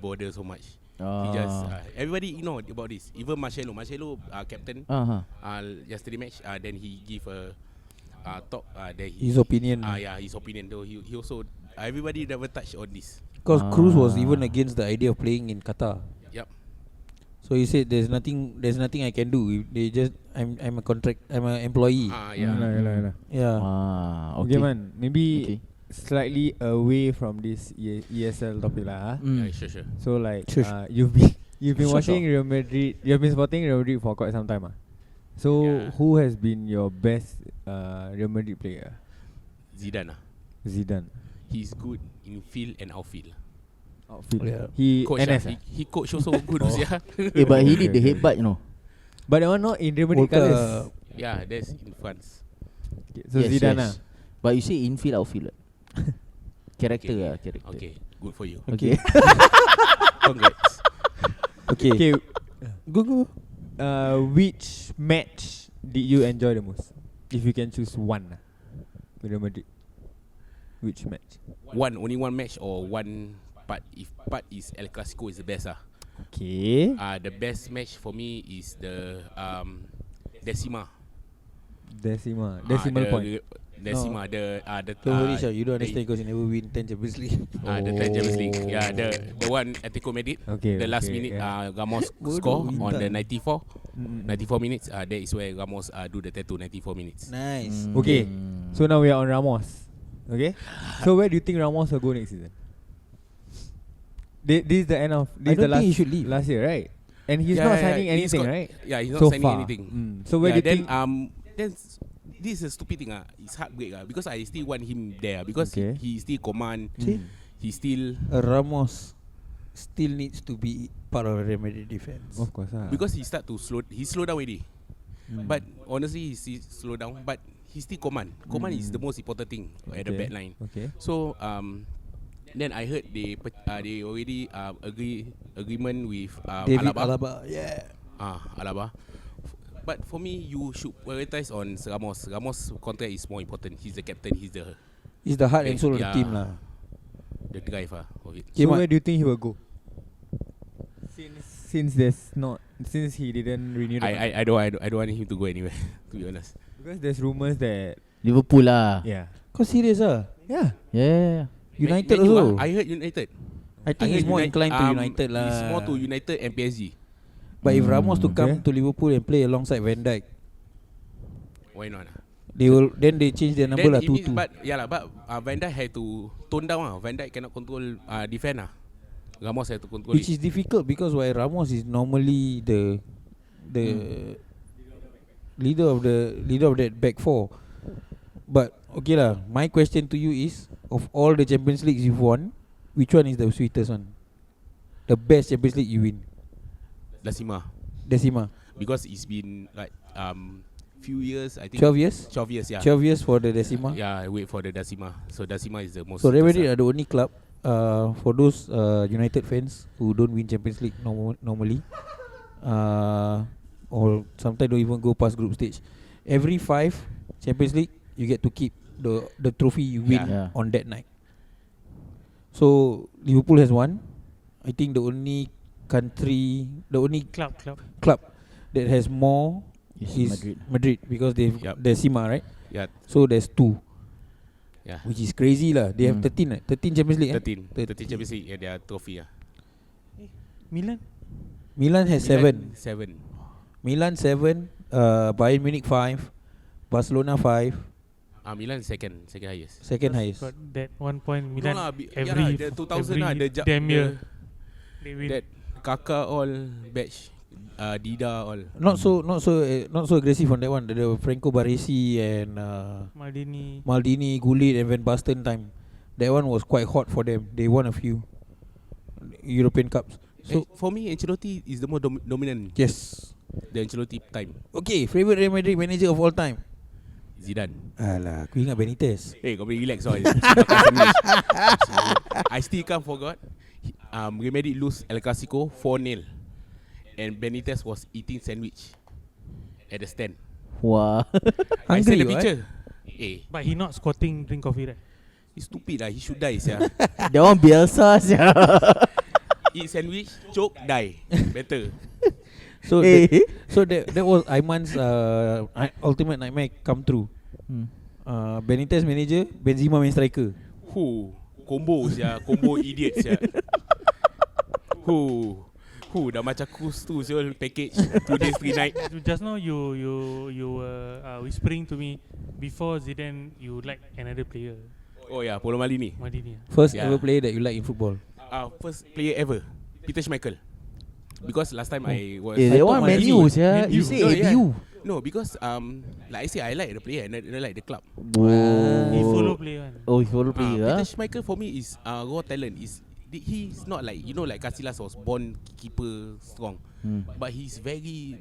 bother so much. He just everybody know about this. Even Marcelo captain yesterday match. Then he give a talk. That
His opinion.
His opinion. Though he also everybody never touch on this.
Because Cruz was even against the idea of playing in Qatar.
Yep.
So he said there's nothing I can do. They just I'm an employee.
Yeah.
Yeah.
Okay,
Okay.
man. Maybe
Okay.
slightly away from this ESL topic lah.
Yeah, sure.
So like,
Sure.
you've been
Sure,
watching Real Madrid. You've been supporting Real Madrid for quite some time. So
Yeah.
who has been your best Real Madrid player?
Zidane.
Zidane.
He's good in field and outfield.
Outfield.
Yeah.
He
Coach
NS.
he coach also good. Yeah.
But he did the
Okay.
headbutt, you know.
But that one not in Real Madrid
World Cup.
colours.
Yeah, that's in France.
Okay, so
Yes,
Zidane
yes. But you say infield, outfield. Character
Okay.
character.
Okay, good for you.
Okay.
Congrats.
Okay.
Okay.
Go.
Which match did you enjoy the most? If you can choose one, with Real Madrid. Which match?
Only one match or one part. If part is El Clasico is the best.
Okay.
The best match for me is the Decima.
Decimal point.
Decima. The
Don't worry, sir. You don't
the-
understand because you never win 10 Champions League.
The 10 Champions League. Yeah, the one Atletico Madrid.
Okay.
The last
okay,
minute
yeah.
Ramos
Bodoh,
score on
Intan.
the 94
Mm-mm.
94 minutes. That is where Ramos do the tattoo 94 minutes.
Nice.
Okay. So now we are on Ramos. Okay. So where do you think Ramos will go next season? This is the end of. This
I
is the
don't
last
think he should leave.
last year, right? And he's
Yeah,
not
yeah,
signing
yeah. He's
anything,
got-
right?
Yeah, he's not
So
signing
far.
anything.
So where do you
then
think?
then this is a stupid thing. It's heartbreak because I still want him there because
Okay.
he still command.
See?
He still
Ramos still needs to be part of Real Madrid defense.
Of course,
because he slow down already. But honestly, he still slow down. But he still command. Command is the most important thing at the back line.
Okay.
So then I heard they already agreement with
David
Alaba.
Alaba. Yeah.
Alaba. But for me, you should prioritize on Ramos. Ramos' contract is more important. He's the captain. He's
He's the heart and soul of the
Yeah.
team lah.
the driver of it.
Okay,
So
Mat.
where do you think he will go? Since he didn't renew the contract.
I don't want him to go anywhere. To be honest.
Because there's rumors that
Liverpool lah.
yeah.
Kau serious ah?
Yeah.
Yeah.
United
Man U,
also.
I heard United.
I think he's more inclined to United lah.
He's more to United and PSG.
But if Ramos to
okay.
come to Liverpool and play alongside Van Dijk,
Why not?
they change their number lah
Then it means,
2-2.
but Van Dijk had to tone down. Van Dijk cannot control defend. Ramos had to control
Which
it.
is difficult because while Ramos is normally the leader of that back four. But okay lah, my question to you is, of all the Champions Leagues you've won, which one is the sweetest one? The best Champions League you win?
Decima. Because it's been like few years, I think
12 years?
12 years, yeah.
12 years for the Decima.
Yeah, I wait for the Decima. So Decima is the most.
So Real Madrid are the only club for those United fans who don't win Champions League normally, or sometimes don't even go past group stage. Every 5 Champions League, you get to keep the trophy you win
Yeah.
on that night. So Liverpool has won. I think the only
Club.
that has more
Is
is Madrid because they've
Yup.
Decima, right?
Yeah,
So there's 2,
yeah.
which is crazy lah. They have 13 Champions League.
13 Champions League, yeah, their trophy.
Milan.
Milan has 7.
7.
Milan 7, Bayern Munich 5, Barcelona 5,
Milan second highest.
second highest.
Got that 1 point Milan
every the 2000
every
the
damn year they win.
that Kaka all batch, Dida all.
Not so aggressive on that one. The Franco Baresi and
Maldini.
Maldini, Gullit and Van Basten time. that one was quite hot for them. They won a few European Cups.
So
So
for me, Ancelotti is the more dominant.
yes.
The Ancelotti time.
Okay, favorite Real Madrid manager of all time.
Zidane.
Alah, aku ingat Benitez.
Hey, kau boleh relax. So, I still can't forgot. Real Madrid lose El Clasico 4-0, and Benitez was eating sandwich at the stand.
Wah.
I sent the
Hungry,
picture. Hey,
But he not squatting, drink coffee, right?
he's stupid lah. He should die, sia.
That one Bielsa sia.
Eat sandwich, choke, die. Better.
So
Eh.
that was Aiman's ultimate nightmare come true. Benitez manager, Benzema main striker.
Combo sia, combo idiot sia. Dah macam cruise tu siul package 2 days 3 night.
Just now you were whispering to me before Zidane you like another player,
Oh ya, Polo Maldini.
Madini.
First
Yeah.
ever player that you like in football.
First player ever, Peter Schmeichel. Because last time I was
Eh, that
thought
one
Man
Man
U.
U sia.
Man
You
U.
say
No, yeah.
MU.
No, because like I say, I like the player and I like the club.
He follow player one.
Oh, he follow player.
Peter Schmeichel for me is raw talent. He's not like like Casillas was born keeper strong, but he's very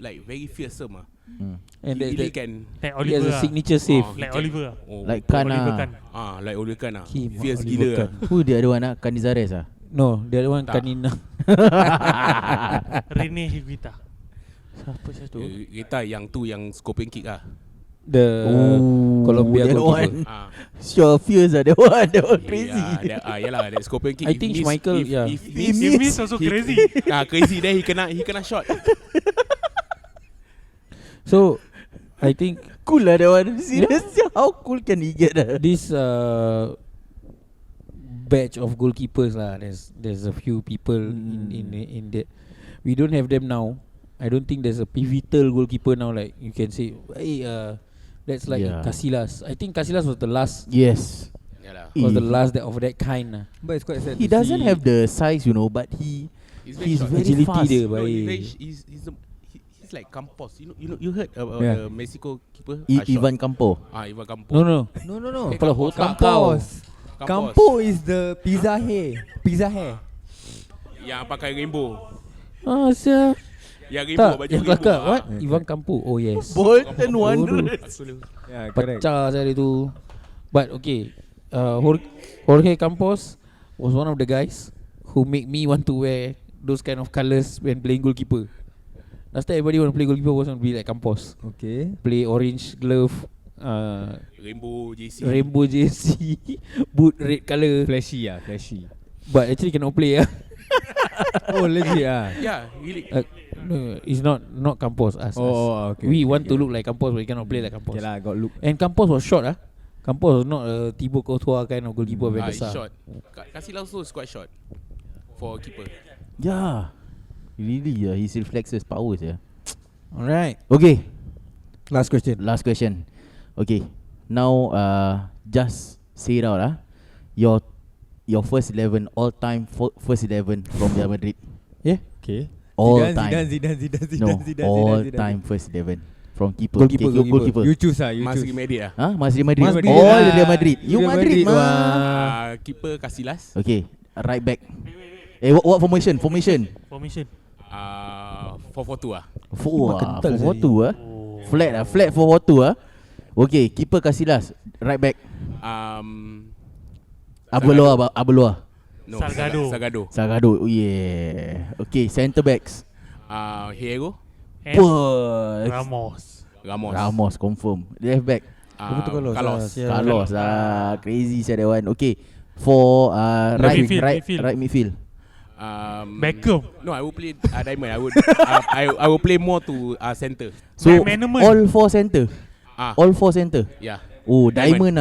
fearsome.
And
He really
that
can.
Like
he has
Oliver.
a signature save.
Like Oliver.
Like
Oliver
Kana.
Kahn.
Like Oliver Kahn
Kim,
fierce
Oliver
gila.
Kahn.
Who the other one? Canizares ah.
No, the other one
Tak.
Kanina.
Rene Higuita.
Siapa satu?
Kita yang scorpion kick
The
Ooh,
Colombia
that
goalkeeper.
one. Sure fierce that one. That one crazy.
Yalah, that scorpion kick.
I
if
think
miss-
Schmeichel,
if,
yeah.
if
He
miss,
He miss also crazy.
crazy. Then he kena shot.
So I think
Cool lah that one. Serious? How cool can he get?
this batch of goalkeepers lah. There's a few people in that. We don't have them now. I don't think there's a pivotal goalkeeper now. Like you can say, hey, that's like
Yeah.
Casillas. I think Casillas was the last.
Yes.
Yalah.
Was the
Eh.
last of that kind.
But it's quite sad.
He
to
doesn't
see
have the size, but he's
He's
very
Agility
fast.
dia
No,
baik.
he's like Campos. You heard about
Yeah.
the Mexico keeper?
Ivan Campo.
Ivan Campos.
No.
No.
Kepala otak kau.
Campo is the pizza hair.
Yang pakai rainbow.
Sia.
Yang rainbow
Tak,
baju
yang
rainbow.
kelakar. What?
Yeah,
Ivan Campo. Oh yes.
Bolton
Bodoh.
Wanderers.
Yeah, correct.
Pecah saya itu. But okay, Jorge Campos was one of the guys who make me want to wear those kind of colours when playing goalkeeper. Last time everybody want to play goalkeeper was want to be like Campos.
Okay.
Play orange glove,
Rainbow JC.
rainbow jersey, boot red colour.
Flashy.
But actually cannot play.
Oh, legit
Yeah, really.
No, it's not Campos. Us.
Oh, okay.
We want to look like Campos, but we cannot play like Campos.
Okay lah, got look.
And Campos was short. Campos was not a Thibaut Courtois kind of goalkeeper. Very
He's
besar.
short. Casillas also is quite short for a keeper.
Yeah. Really, his reflexes powers, yeah.
Alright.
Okay,
Last question.
last question. Okay, now just say it out, your first 11 all time first 11 from Real Madrid.
Okay.
All
Zidane,
time.
Zidane.
No, all time first 11 from keeper.
Goalkeeper,
Okay,
goalkeeper.
You choose you
Masih
choose.
Madrid
Masih Madrid.
Must be
All
lah.
Real Madrid. You
Real
Madrid,
Madrid,
mah.
Keeper Casillas.
Okay, right back. What formation?
Formation.
4-4-2
Four,
kental
4-4-2 Flat 4-4-2 Okay, keeper Casillas, right back. Arbeloa.
No,
Salgado.
Salgado.
Oh yeah. Okay, centre backs.
Hierro.
And
Puh,
Ramos.
confirm. Left back.
Carlos.
Carlos crazy sia that one. Okay. For right midfield.
Beckham.
No, I will play diamond. I will play more to center.
So
McManaman.
all four centre. All four centre.
Yeah.
Oh, diamond.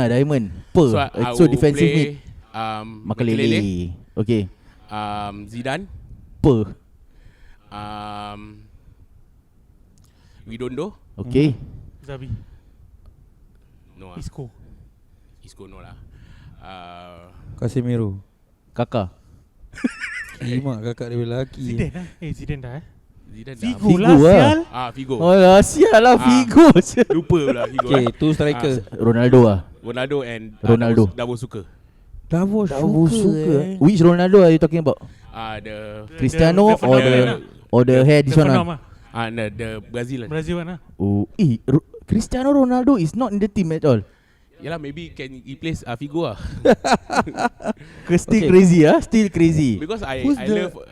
So
So defensive mid.
Makelele.
Okay.
Zidane. Redondo.
Okay.
Zabi.
No.
Isco.
No lah.
Casemiro.
Kakak.
Mak kakak dia lelaki.
Zidane dah
Zidane dah.
Figo
Figo
lah
lah.
sial.
Figo.
Oh lah, sial lah Figo.
Lupa pula Figo.
Okay, two striker.
Ronaldo.
Ronaldo and
Ronaldo.
Double suka.
Davos Suka.
Which Ronaldo are you talking about?
The
Cristiano or
phenomenon
the hair this one?
phenomenon.
the Brazil.
Brazil one.
Oh, Cristiano Ronaldo is not in the team at all.
Yeah, maybe can replace Figo
Still
Okay.
crazy, Still crazy.
because
Who's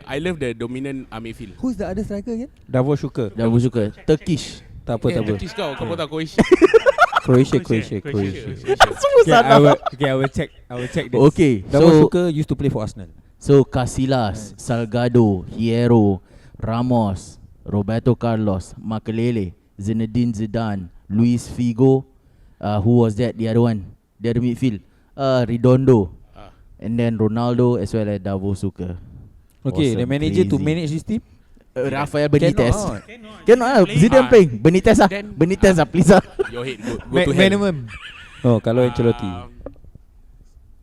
I love the dominant midfield.
Who's the other striker again?
Davos Suka.
Dah suka Turkish.
Tak apa, tak apa.
Turkish kau pun tahu Croatia.
Croatia.
I will check this.
Okay,
Davos
so
Suka used to play for Arsenal.
Casillas, Salgado, Hierro, Ramos, Roberto Carlos, Makelele, Zinedine Zidane, Luis Figo. Who was that? The other one, the other midfield. Redondo, and then Ronaldo as well as Davos Suka.
Okay, the
Awesome,
manager to
crazy.
manage this team.
Rafael Benitez.
Cannot.
Cannot. Zidane playing. Benitez
Then-
Benitez please
Your head go to hell.
Minimum.
Oh, kalau Ancelotti.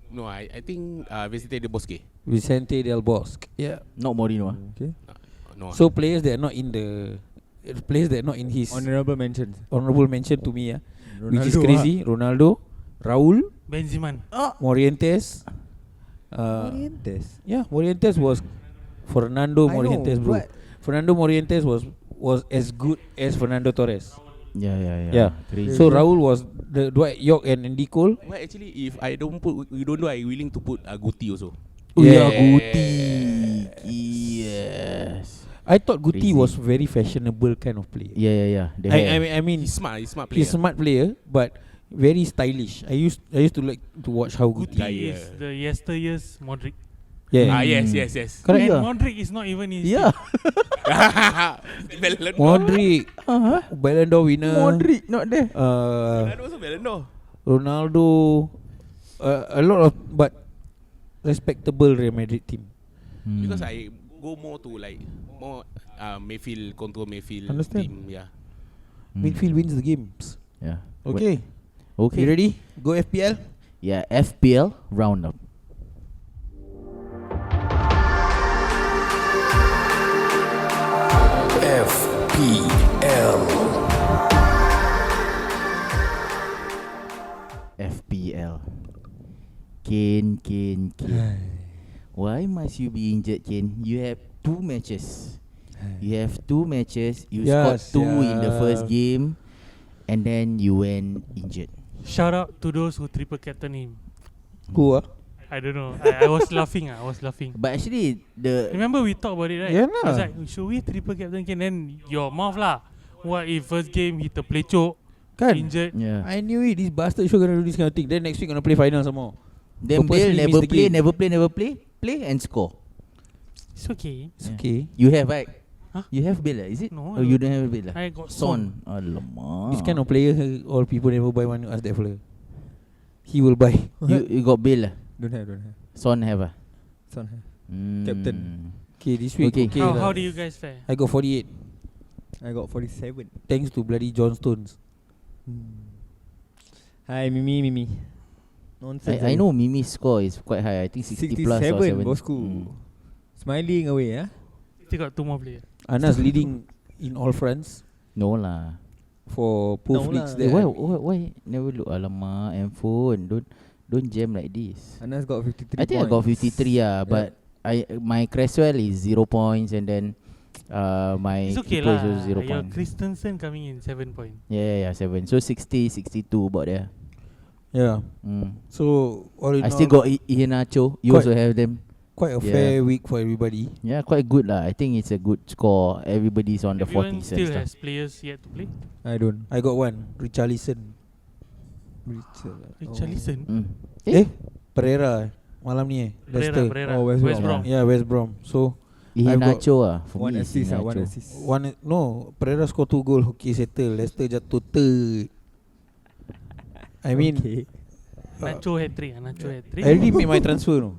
No, I think Vicente de Bosque.
Vicente Del Bosque. Yeah.
Not Mourinho.
Okay.
No.
So players that are not in the players that are not in his
Honorable mentions.
honorable mention to me, which is crazy. Ronaldo, Raul,
Benzema.
Morientes.
Morientes.
Yeah, Morientes was Fernando
I know,
Morientes, bro.
but-
Fernando Morientes was as good as Fernando Torres.
Yeah. Crazy.
So Raul was the Dwight York and Andy Cole.
Well, actually, if I don't put Redondo, I willing to put Guti also.
Oh yeah,
Yeah.
Guti. Yes.
I thought Guti
Crazy.
was very fashionable kind of player.
Yeah. The hair.
I mean,
He's smart player.
he's a smart player, but very stylish. I used to like to watch how
Guti
Guti.
is the yesteryear's Modric.
Yeah.
Yes.
Correct.
And
Yeah.
Modric is not even his
Yeah.
Ballon d'Or.
Modric, Ballon d'Or winner.
Modric not there.
Ronaldo also Ballon d'Or.
Ronaldo, a lot of but respectable Real Madrid team.
Because I go more to like more Mayfield control Mayfield
Understand.
team. Yeah.
Midfield wins the games.
Yeah.
Okay.
Okay.
You ready? Go FPL.
Yeah, FPL roundup. FPL. Kane. Why must you be injured, Kane? You have 2 matches. You scored 2 in the first game, and then you went injured.
Shout out to those who triple captain him.
Who?
I don't know. I was laughing.
But actually, the
Remember we talked about it, right?
Yeah
I was like, should we triple captain Kane? Then your mouth lah. What if first game he terplay choke,
Kan?
injured?
yeah.
I knew it. This bastard sure gonna do this kind of thing. Then next week gonna play final some more.
Then Bale
purposely miss
never
the
play,
game.
play and score.
It's okay.
It's
Yeah.
okay.
You have, right?
Huh?
You have Bale, is it?
No,
Oh, you don't have Bale.
I got
Son. Alamak.
This kind of player, all people never buy one. Ask that fella. He will buy.
You got Bale.
Don't have.
Son have.
Son have.
Mm.
Captain.
Okay, this week.
Okay.
Okay.
How
lah.
do you guys fare?
I got 48.
I got 47.
Thanks to bloody John Stones.
Hi, Mimi. Nonsense.
I know Mimi's score is quite high. I think 60 plus or
67,
70.
bosku. Smiling away,
Still got 2 more players.
Anas leading in all fronts
No lah.
for both
No
leagues.
lah.
There.
Why never look? Alamak, handphone. Don't jam like this.
Anas got 53
I think I got 53 but my Cresswell is 0 points, and then my
It's okay
keeper is
lah.
also 0
Your
points.
Christensen coming in 7 points.
Yeah, 7. So 60, 62 about there.
Yeah. So all in
I
all,
still got Iheanacho. You
Quite-
also have them.
quite a
Yeah.
fair week for everybody.
Yeah, quite good lah. I think it's a good score. Everybody's on the
Everyone
40s
still
and stuff.
has players yet to play.
I don't.
I got one, Richarlison.
Richarlison.
Pereira malam ni Leicester.
Pereira.
Oh, West
West
Brom.
Brom.
Yeah, West Brom. So
Iheanacho for
One
me is
assist, one
Iheanacho.
assist.
no, Pereira score 2 goal. Okay, settle. Leicester jatuh third. I mean,
Okay.
Nacho hat-trick.
I already made my transfer. No.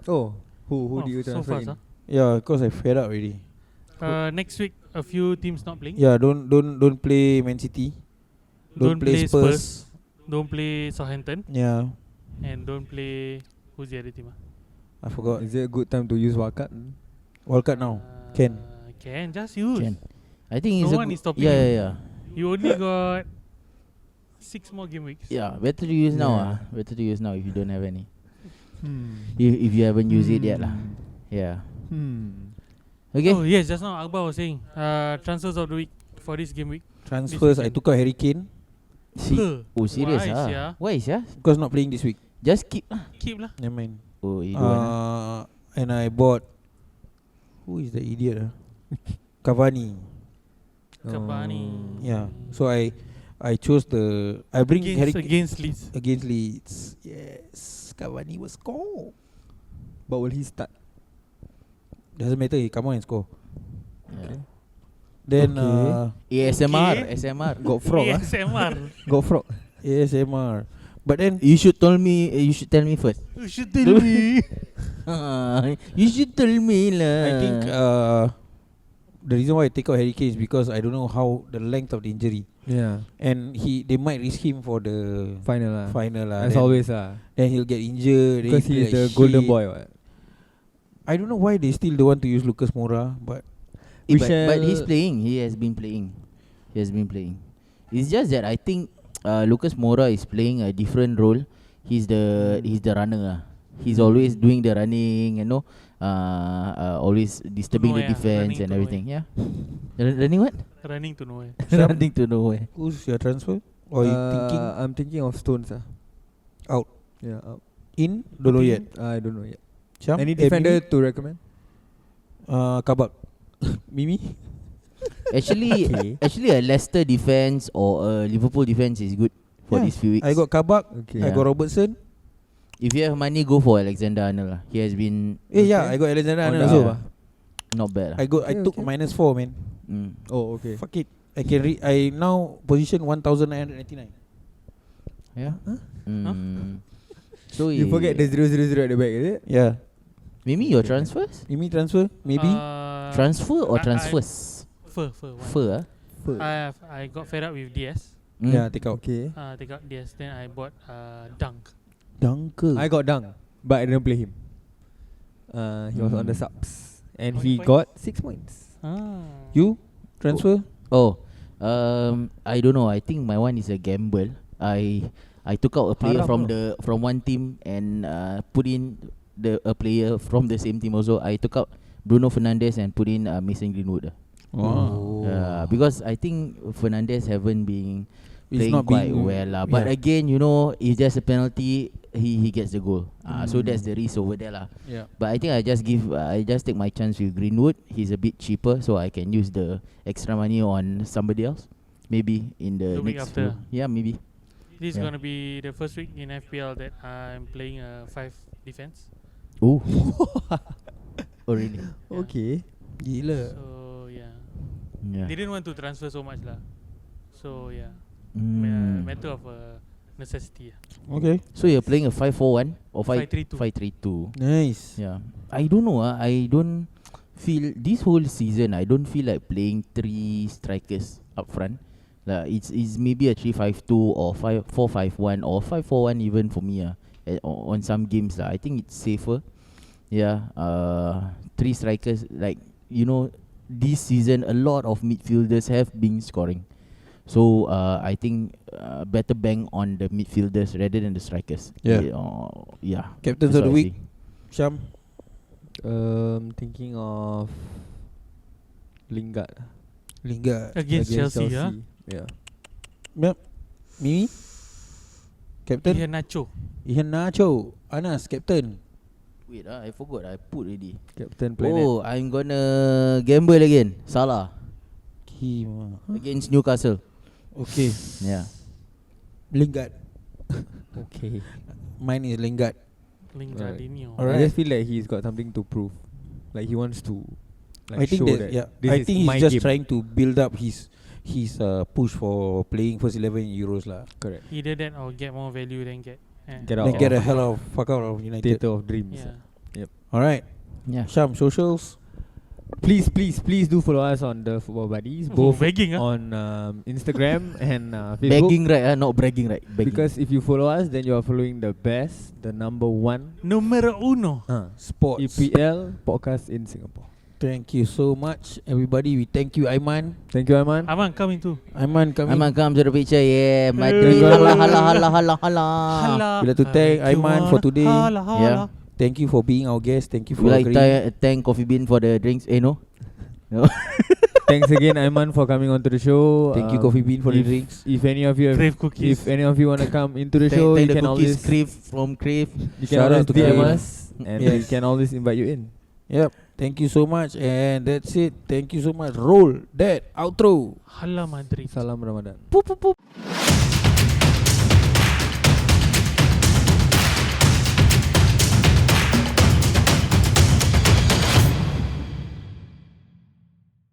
Oh, who do you
so
transfer
fast,
in?
Yeah, because I fed up already.
Next week, a few teams not playing.
Yeah, don't play Man City. Don't play Spurs.
Don't play Southampton.
Yeah,
And don't play... Who's the other team?
I forgot.
Is it a good time to use wildcard?
World Cup now. Can.
Can. Just use.
Can. I think
No
it's a
one
good-
is stopping
yeah,
you.
yeah, yeah.
You only got 6 more game weeks.
Yeah, better to use now.
Yeah.
Better to use now if you don't have any. If you haven't used it yet lah. Yeah. Okay.
Oh yes, just now Akbar was saying transfers of the week for this game week.
Transfers, I took out Harry Kane
Oh serious
Why,
ah?
sia?
Why sia?
because not playing this week.
Just keep lah.
Keep lah.
Never mind.
Oh you don't want.
And I bought, who is the idiot? Cavani.
Cavani.
Yeah. So I chose I bring Harry
Against Leeds.
against Leeds. Yes, Cavani will score.
But will he start?
Doesn't matter. He come on and score.
Yeah.
Then
ASMR,
Okay.
ASMR.
Got frog ah?
ASMR.
Got frog.
ASMR. But then
You should tell me. You should tell me first.
You should tell me.
You should tell me lah.
I think the reason why I take out Harry Kane is because I don't know how the length of the injury,
Yeah.
and they might risk him for the
Final lah.
final lah.
As
Then-
always lah.
Then he'll get injured. then
Because
he play
he's the
like
golden
shit.
boy. What?
I don't know why they still don't want to use Lucas Moura, but
We
But he's
shall-
playing. He has been playing. It's just that I think Lucas Moura is playing a different role. He's the runner. He's always doing the running, always disturbing the
Nowhere,
defense
running
and
to
everything. Yeah. Running what?
Running to nowhere.
Running to nowhere.
who's your transfer? Or you thinking
I'm thinking of Stones.
out?
Yeah, out.
In? Don't know yet.
I don't know yet.
Syam?
Any defender
Mimi?
to recommend?
Kabak. Mimi?
Actually, a Leicester defense or a Liverpool defense is good for
Yeah,
these few weeks.
I got Kabak.
Okay.
I
Yeah.
got Robertson.
If you have money, go for Alexander Arnold. Lah. He has been
Yeah, I got Alexander
On
Arnold
the
also.
up,
not bad. Lah.
I took
okay.
-4, man.
Oh, okay.
Fuck it. I now position 1999.
Yeah. So
You forget the 000 at the back, is it?
Yeah.
Mimi your transfers?
Mimi transfer? Maybe.
Transfer or
I-
transfers?
One.
Fur.
I got fed up with DS.
Yeah, take out.
Okay.
Take out DS. Then I bought Dunk.
Dunker.
I got Dung, but I didn't play him. He was on the subs, and
How
he
many
got 6 points.
You transfer?
Oh, I don't know. I think my one is a gamble. I took out a player
Haram
from one team and put in a player from the same team also. I took out Bruno Fernandes and put in Mason Greenwood.
Oh.
Because I think Fernandes haven't been
It's
playing
not
quite
being-
well lah. But
yeah.
again, if there's a penalty, he gets the goal. So that's the risk over there lah.
Yeah.
But I think I just take my chance with Greenwood. He's a bit cheaper, so I can use the extra money on somebody else. Maybe in the
The week
next
after.
Yeah, maybe.
This is
Yeah.
gonna be the first week in FPL that I'm playing a 5 defense.
Oh. Oh really?
Yeah.
Okay.
Gila.
So yeah,
Yeah.
they didn't want to transfer so much lah. So yeah,
Mm.
matter of necessity.
Okay.
So you're playing a 5-4-1 or
5-3-2.
5-3-2.
Nice.
Yeah. I don't know. I don't feel this whole season. I don't feel like playing 3 strikers up front. It's maybe a 3-5-2 or 4-5-1 or 5-4-1 even for me. On some games I think it's safer. Yeah. 3 strikers, like this season a lot of midfielders have been scoring. So I think better bang on the midfielders rather than the strikers.
Yeah.
Yeah.
Captains
That's
of the
what I
week.
see.
Syam.
Thinking of Lingard
Against Chelsea, huh?
Yeah.
Yep. Mimi. Captain.
Ian Nacho.
Ihan Nacho. Anas, captain.
Wait, I forgot. I put already.
Captain Planet.
Oh, I'm gonna gamble again. Salah
Kima.
against Newcastle.
Okay.
Yeah.
Lingard.
Okay.
Mine is Lingard.
Lingardinho.
Alright.
I just feel like he's got something to prove. Like he wants to.
I think
show
that, yeah.
this
I
is
think
my
he's just
game.
trying to build up his push for playing first 11 Euros lah.
Correct.
Either that or get more value than get
Get out
Then get
of
a hell of fuck out of United.
Theatre of Dreams.
Yeah.
Alright.
Yeah.
Sham, socials.
Please do follow us on the Football Buddies,
Oh,
both
begging, huh?
on Instagram and Facebook.
Begging right? Not bragging right? Begging.
Because if you follow us, then you are following the best, the number one
Numero uno.
Sports.
EPL podcast in Singapore.
Thank you so much, everybody. We thank you, Aiman.
Thank you, Aiman.
Aman, come into.
Aiman coming.
Aiman come to the picture. Yeah, Madrid. Hala hala hala hala hala.
We like to thank Aiman for today.
Yeah.
Thank you for being our guest. Thank you
We
for
like
agreeing.
thank Coffee Bean for the drinks. No. No.
Thanks again, Aiman, for coming onto the show.
Thank you, Coffee Bean, for the
if-
drinks.
If any of you,
Crave cookies.
if any of you wanna come into the show,
Thank
you
the
can
cookies
always,
Crave from Crave.
you can
Shout
always
out to
DM
Crave.
us, and we
Yes.
can always invite you in.
Yep. Thank you so much, and that's it. Thank you so much. Roll that outro.
Hala Madrid.
Salam Ramadan.
Poop poop poop.